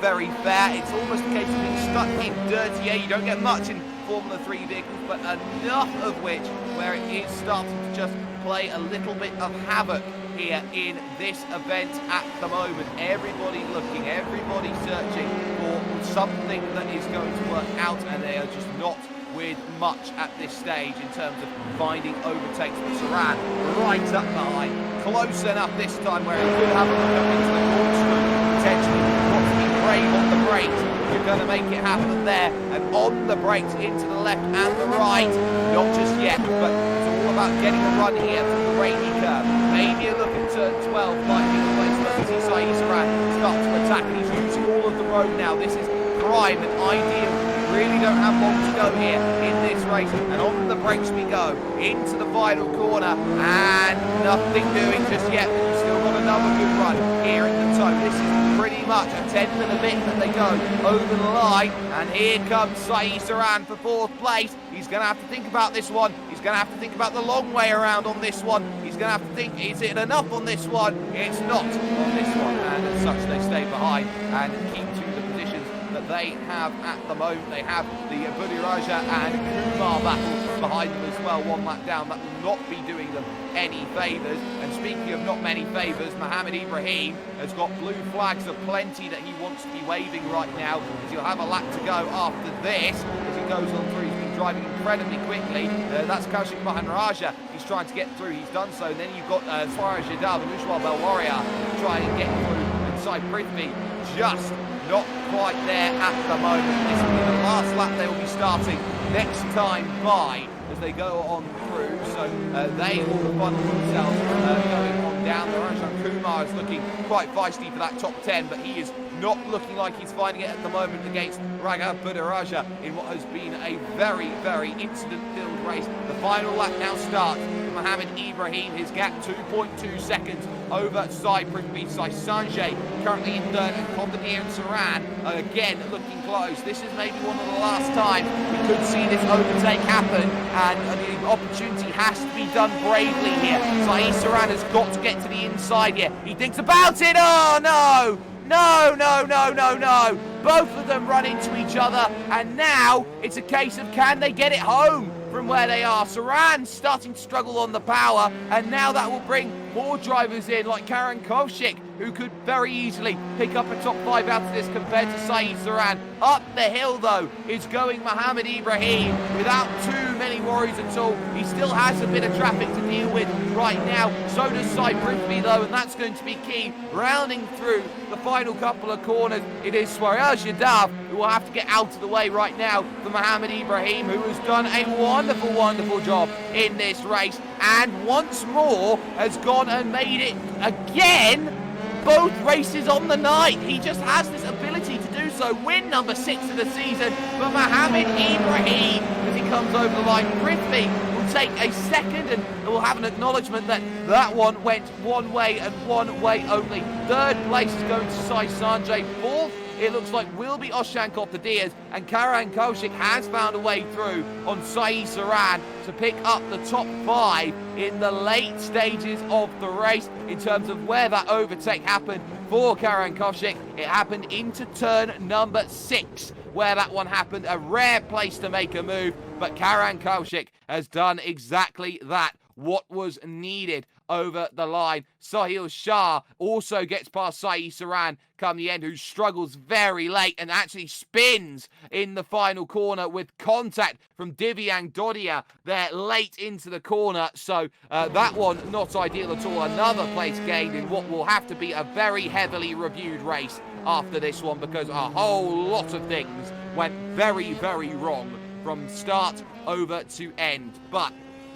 S3: very fair. It's almost a case of being stuck in dirty air. You don't get much in Formula 3 vehicles, but enough of which where it is starting to just play a little bit of havoc here in this event at the moment. Everybody looking, everybody searching for something that is going to work out, and they are just not with much at this stage in terms of finding overtakes. But Saran right up behind, close enough this time where he could have a look up into the corkscrew, potentially. Got to be brave on the brakes. You're going to make it happen there, and on the brakes into the left and the right. Not just yet, but it's all about getting a run here through the rainy curve. Maybe a look at turn 12 might be the place where we see Saeed Saran start to attack, and he's using all of the road now. This is prime and ideal. Really don't have long to go here in this race, and on the brakes we go into the final corner, and nothing doing just yet. We've still got another good run here in the toe. This is pretty much a 10th and a bit that they go over the line, and here comes Saeed Saran for fourth place. He's going to have to think about this one. He's going to have to think about the long way around on this one. He's going to have to think, is it enough on this one? It's not on this one, and as such they stay behind and keep to the positions that they have at the moment. They have the Budiraja and Kumar battle behind them as well, one lap down. That will not be doing them any favours. And speaking of not many favours, Mohamed Ibrahim has got blue flags aplenty that he wants to be waving right now, as he'll have a lap to go after this as he goes on through. He's been driving incredibly quickly. That's Kaushik Mahanraja. He's trying to get through. He's done so. And then you've got Swaraj Yadav and Ushwal Belwaria trying to get through. And Sai Prithvi just not quite there at the moment. This will be the last lap they will be starting next time by as they go on through. So they will funnel themselves going on down. The Rajan Kumar is looking quite feisty for that top 10, but he is not looking like he's finding it at the moment against Raghav Budiraja in what has been a very, very incident-filled race. The final lap now starts. Mohamed Ibrahim, his gap 2.2 seconds over Sai Prithvi. Sai Sanjay currently in third, and Kopadia and Saran again looking close. This is maybe one of the last times we could see this overtake happen, and the opportunity has to be done bravely here. Sai Saran has got to get to the inside here. He thinks about it. Oh no! No, no, no, no, no. Both of them run into each other, and now it's a case of can they get it home from where they are. Saran's starting to struggle on the power, and now that will bring more drivers in, like Karen Kovshik, who could very easily pick up a top 5 out of this compared to Saeed Saran. Up the hill, though, is going Mohamed Ibrahim without too many worries at all. He still has a bit of traffic to deal with right now. So does Sai Prithvi, though, and that's going to be key. Rounding through the final couple of corners, it is Swaraj Yadav who will have to get out of the way right now for Mohamed Ibrahim, who has done a wonderful, wonderful job in this race, and once more has gone and made it again. Both races on the night. He just has this ability to do so. Win number 6 of the season for Mohamed Ibrahim as he comes over the line. Prithvi will take a second, and we'll have an acknowledgement that that one went one way and one way only. Third place is going to Sai Sanjay. Fourth, it looks like will be Oshan Kopadia, and Karan Kaushik has found a way through on Saeed Saran to pick up the top 5 in the late stages of the race. In terms of where that overtake happened for Karan Kaushik, it happened into turn number 6 where that one happened. A rare place to make a move, but Karan Kaushik has done exactly that, what was needed over the line. Sahil Shah also gets past Saeed Saran come the end, who struggles very late and actually spins in the final corner with contact from Divyang Dodia there late into the corner. So that one not ideal at all. Another place gained in what will have to be a very heavily reviewed race after this one, because a whole lot of things went very, very wrong from start over to end. But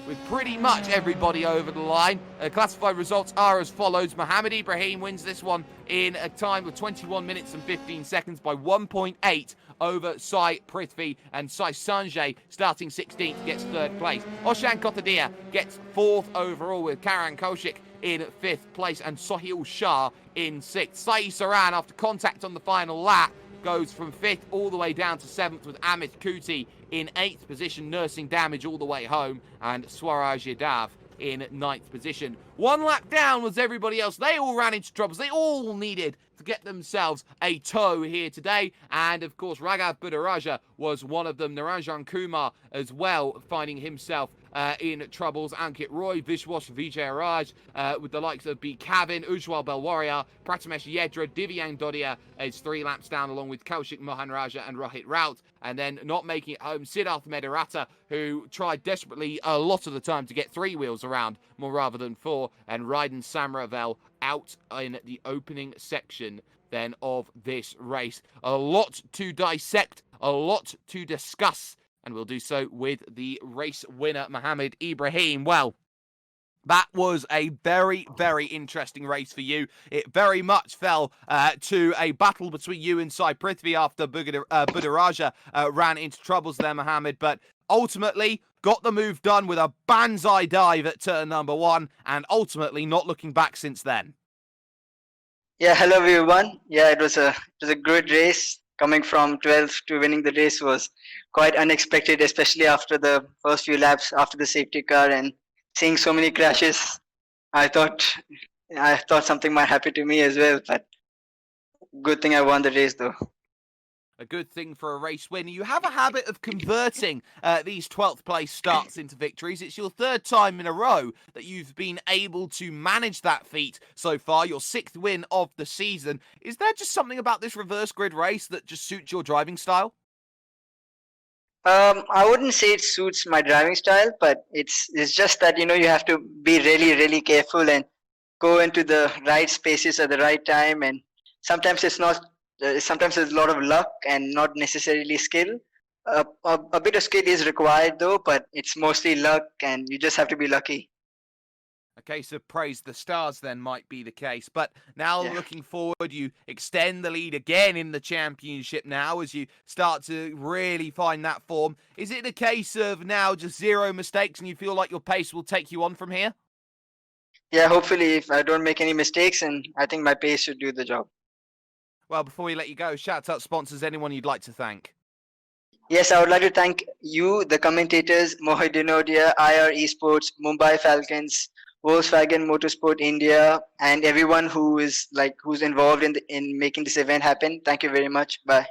S3: with pretty much everybody over the line, classified results are as follows. Mohamed Ibrahim wins this one in a time of 21 minutes and 15 seconds by 1.8 over Sai Prithvi, and Sai Sanjay, starting 16th, gets third place. Oshan Kopadia gets 4th overall, with Karan Kaushik in 5th place and Sohail Shah in 6th. Saeed Saran, after contact on the final lap, goes from 5th all the way down to 7th, with Amit Kuti in 8th position, nursing damage all the way home, and Swaraj Yadav in 9th position. One lap down was everybody else. They all ran into troubles. They all needed to get themselves a tow here today. And of course, Raghav Budaraja was one of them. Naranjan Kumar as well, finding himself in troubles. Ankit Roy, Vishwas Vijayaraj, with the likes of B. Kavin, Ujwal Belwaria, Pratimesh Yedra, Divyang Dodia is 3 laps down, along with Kaushik Mohan Raja and Rohit Raut. And then not making it home, Siddharth Medarata, who tried desperately a lot of the time to get 3 wheels around more rather than 4, and Ryden Samravel out in the opening section then of this race. A lot to dissect, a lot to discuss, and we'll do so with the race winner, Mohammed Ibrahim. Well, that was a very, very interesting race for you. It very much fell to a battle between you and Sai Prithvi after Budaraja ran into troubles there, Mohammed. But ultimately, got the move done with a banzai dive at turn number 1, and ultimately not looking back since then.
S7: Yeah, hello everyone. Yeah, it was a good race. Coming from 12th to winning the race was quite unexpected, especially after the first few laps after the safety car and seeing so many crashes. I thought something might happen to me as well, but good thing I won the race though.
S3: A good thing for a race win. You have a habit of converting these 12th place starts into victories. It's your 3rd time in a row that you've been able to manage that feat so far, your 6th win of the season. Is there just something about this reverse grid race that just suits your driving style?
S7: I wouldn't say it suits my driving style, but it's just that, you have to be really, really careful and go into the right spaces at the right time. And sometimes it's not. Sometimes there's a lot of luck and not necessarily skill. A bit of skill is required though, but it's mostly luck, and you just have to be lucky.
S3: A case of praise the stars then might be the case. But now looking forward, you extend the lead again in the championship now as you start to really find that form. Is it a case of now just 0 mistakes and you feel like your pace will take you on from here?
S7: Yeah, hopefully if I don't make any mistakes, and I think my pace should do the job.
S3: Well, before we let you go, shout out sponsors, anyone you'd like to thank.
S7: Yes, I would like to thank you, the commentators, Mohidin Odia, IR Esports, Mumbai Falcons, Volkswagen Motorsport India, and everyone who's involved in making this event happen. Thank you very much. Bye.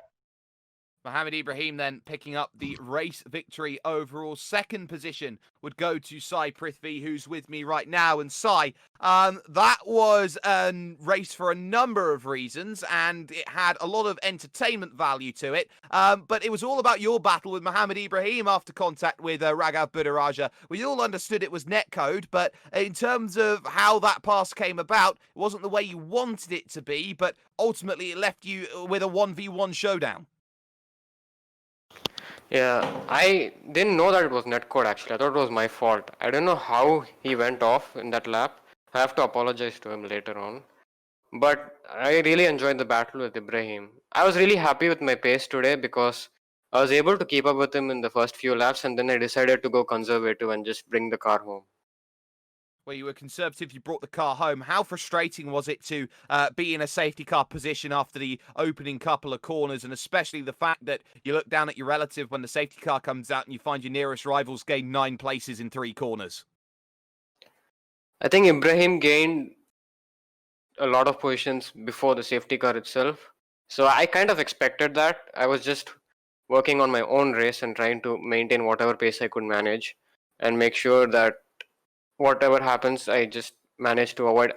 S3: Mohammed Ibrahim then picking up the race victory overall. 2nd position would go to Sai Prithvi, who's with me right now. And Sai, that was a race for a number of reasons, and it had a lot of entertainment value to it. But it was all about your battle with Mohammed Ibrahim after contact with Raghav Budaraja. We all understood it was netcode, but in terms of how that pass came about, it wasn't the way you wanted it to be, but ultimately it left you with a 1v1 showdown.
S10: Yeah, I didn't know that it was netcode actually. I thought it was my fault. I don't know how he went off in that lap. I have to apologize to him later on. But I really enjoyed the battle with Ibrahim. I was really happy with my pace today because I was able to keep up with him in the first few laps, and then I decided to go conservative and just bring the car home.
S3: Well, you were conservative, you brought the car home. How frustrating was it to be in a safety car position after the opening couple of corners, and especially the fact that you look down at your relative when the safety car comes out and you find your nearest rivals gain 9 places in 3 corners?
S10: I think Ibrahim gained a lot of positions before the safety car itself. So I kind of expected that. I was just working on my own race and trying to maintain whatever pace I could manage and make sure that whatever happens, I just managed to avoid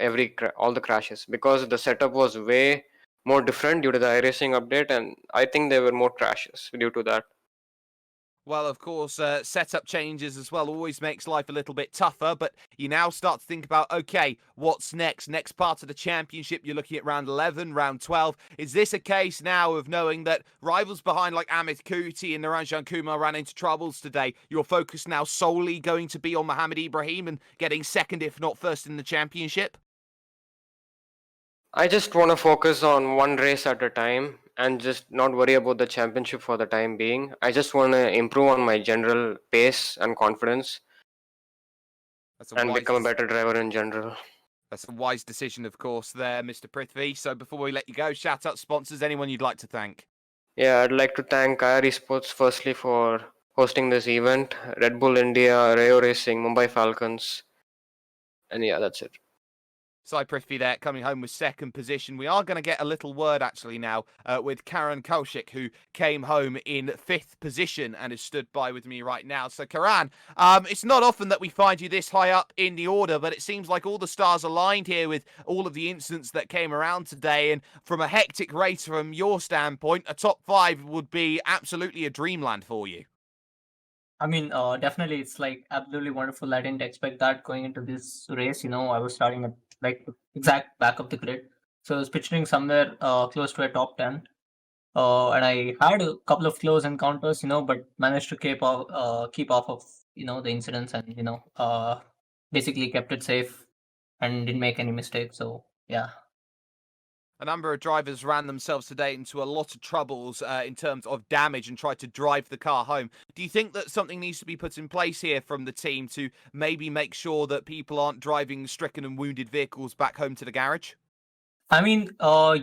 S10: all the crashes, because the setup was way more different due to the iRacing update, and I think there were more crashes due to that.
S3: Well, of course, setup changes as well always makes life a little bit tougher, but you now start to think about, okay, what's next? Next part of the championship, you're looking at round 11, round 12. Is this a case now of knowing that rivals behind like Amit Kuti and Naranjan Kumar ran into troubles today? Your focus now solely going to be on Mohammed Ibrahim and getting 2nd, if not 1st in the championship?
S10: I just want to focus on one race at a time and just not worry about the championship for the time being. I just want to improve on my general pace and confidence and become a better driver in general.
S3: That's a wise decision, of course, there, Mr. Prithvi. So before we let you go, shout out sponsors, anyone you'd like to thank.
S10: Yeah, I'd like to thank eRacing firstly for hosting this event, Red Bull India, Rayo Racing, Mumbai Falcons, and yeah, that's it.
S3: Sai Prithvi there, coming home with second position. We are going to get a little word actually now with Karan Kaushik, who came home in fifth position and is stood by with me right now. So Karan, it's not often that we find you this high up in the order, but it seems like all the stars aligned here with all of the incidents that came around today. And from a hectic race from your standpoint, a top 5 would be absolutely a dreamland for you.
S11: I mean, definitely, it's like absolutely wonderful. I didn't expect that going into this race. I was starting at like exact back of the grid, so I was picturing somewhere close to a top 10. And I had a couple of close encounters, but managed to keep off of the incidents, and basically kept it safe and didn't make any mistakes. So yeah.
S3: A number of drivers ran themselves today into a lot of troubles in terms of damage and tried to drive the car home. Do you think that something needs to be put in place here from the team to maybe make sure that people aren't driving stricken and wounded vehicles back home to the garage?
S11: I mean,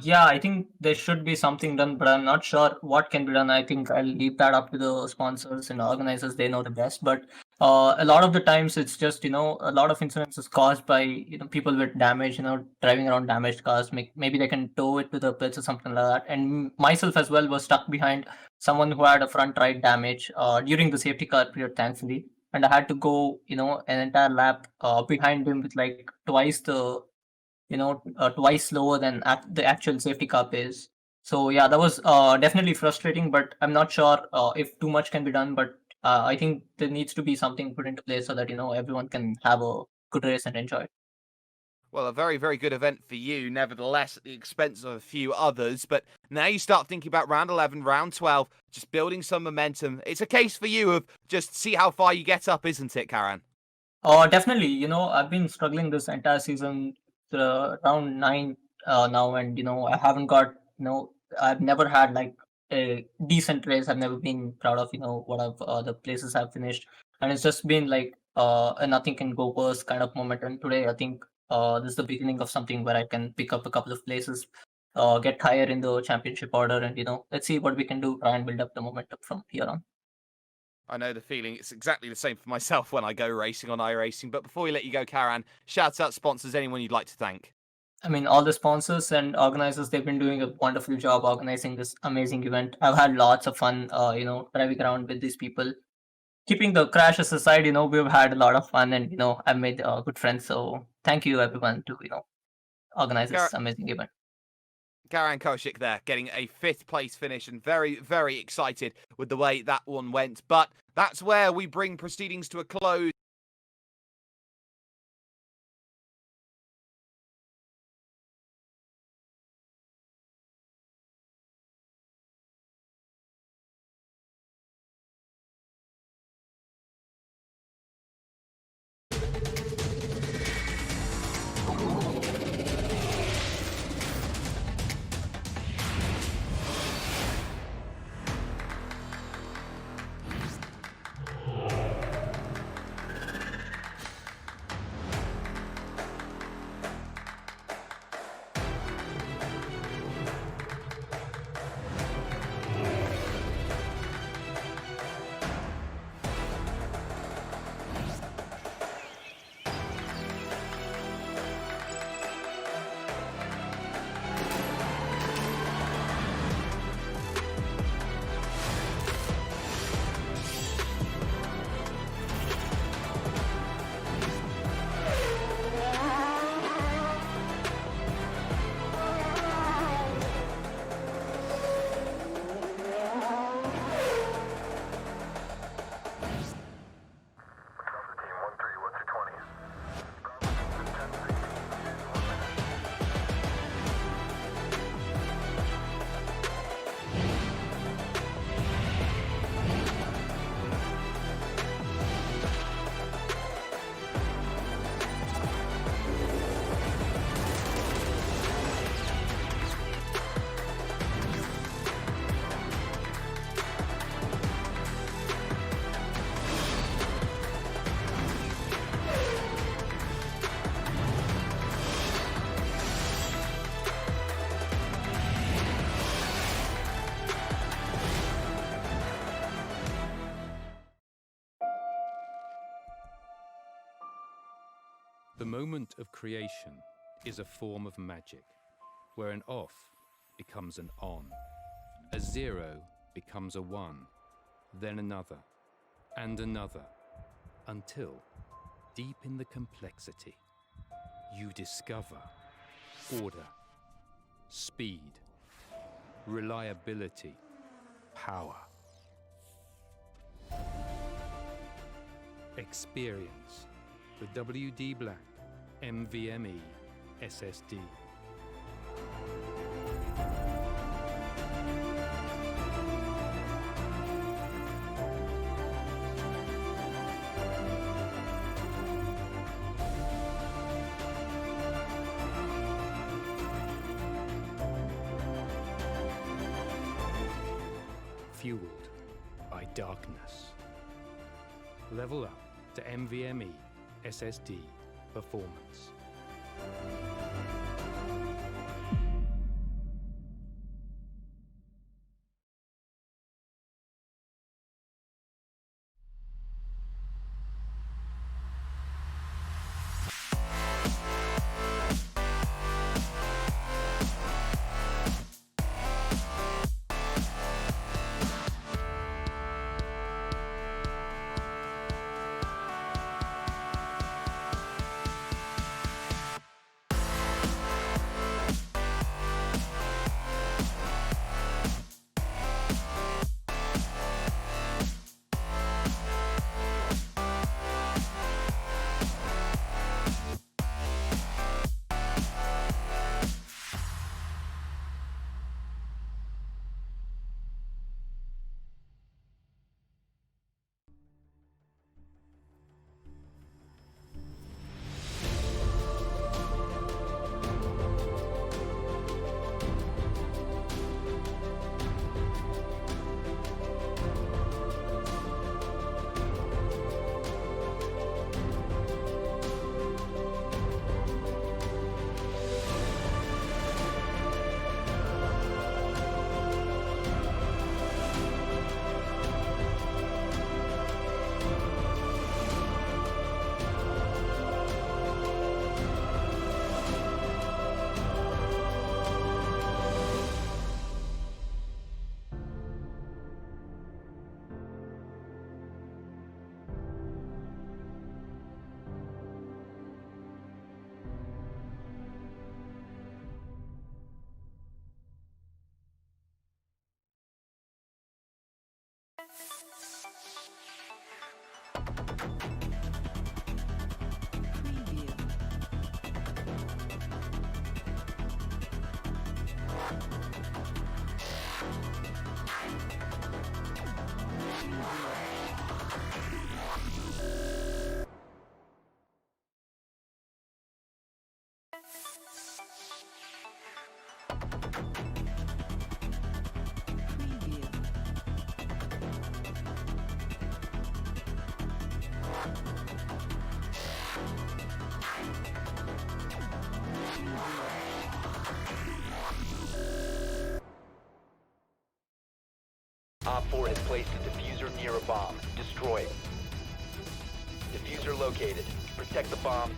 S11: yeah, I think there should be something done, but I'm not sure what can be done. I think I'll leave that up to the sponsors and organizers. They know the best. But a lot of the times it's just, a lot of incidents is caused by, people with damage, driving around damaged cars. Maybe they can tow it to the pits or something like that. And myself as well was stuck behind someone who had a front right damage during the safety car period, thankfully. And I had to go, an entire lap behind him with like twice the twice slower than the actual safety car pace. So yeah, that was definitely frustrating, but I'm not sure if too much can be done. But I think there needs to be something put into place so that everyone can have a good race and enjoy it.
S3: Well, a very, very good event for you, nevertheless, at the expense of a few others. But now you start thinking about round 11, round 12, just building some momentum. It's a case for you of just see how far you get up, isn't it, Karan?
S11: Definitely. I've been struggling this entire season, round 9 now, and I haven't got, I've never had like a decent race. I've never been proud of, what the places I've finished, and it's just been like a nothing can go worse kind of moment. And today, I think this is the beginning of something where I can pick up a couple of places, get higher in the championship order, and let's see what we can do, try and build up the momentum from here on.
S3: I know the feeling. It's exactly the same for myself when I go racing on iRacing. But before we let you go, Karan, shout out sponsors, anyone you'd like to thank.
S11: I mean, all the sponsors and organizers, they've been doing a wonderful job organizing this amazing event. I've had lots of fun, driving around with these people. Keeping the crashes aside, we've had a lot of fun, and, I've made good friends. So thank you, everyone, to, organize this amazing event.
S3: Karan Kaushik there, getting a 5th place finish, and very, very excited with the way that one went. But that's where we bring proceedings to a close.
S1: The moment of creation is a form of magic, where an off becomes an on, a 0 becomes a 1, then another, and another, until, deep in the complexity, you discover order, speed, reliability, power. Experience the WD Black NVMe SSD. Fueled by darkness. Level up to NVMe SSD performance.
S2: Op 4 has placed a diffuser near a bomb. Destroy it. Diffuser located. Protect the bomb.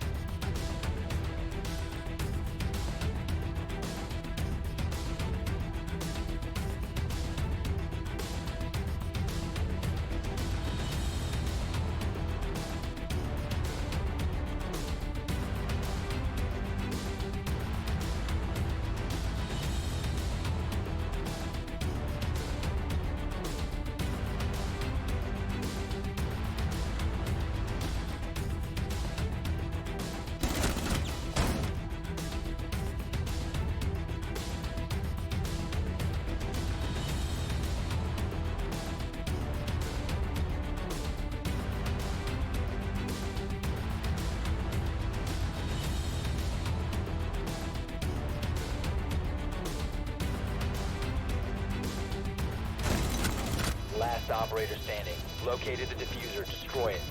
S2: Last operator standing. Located the diffuser. Destroy it.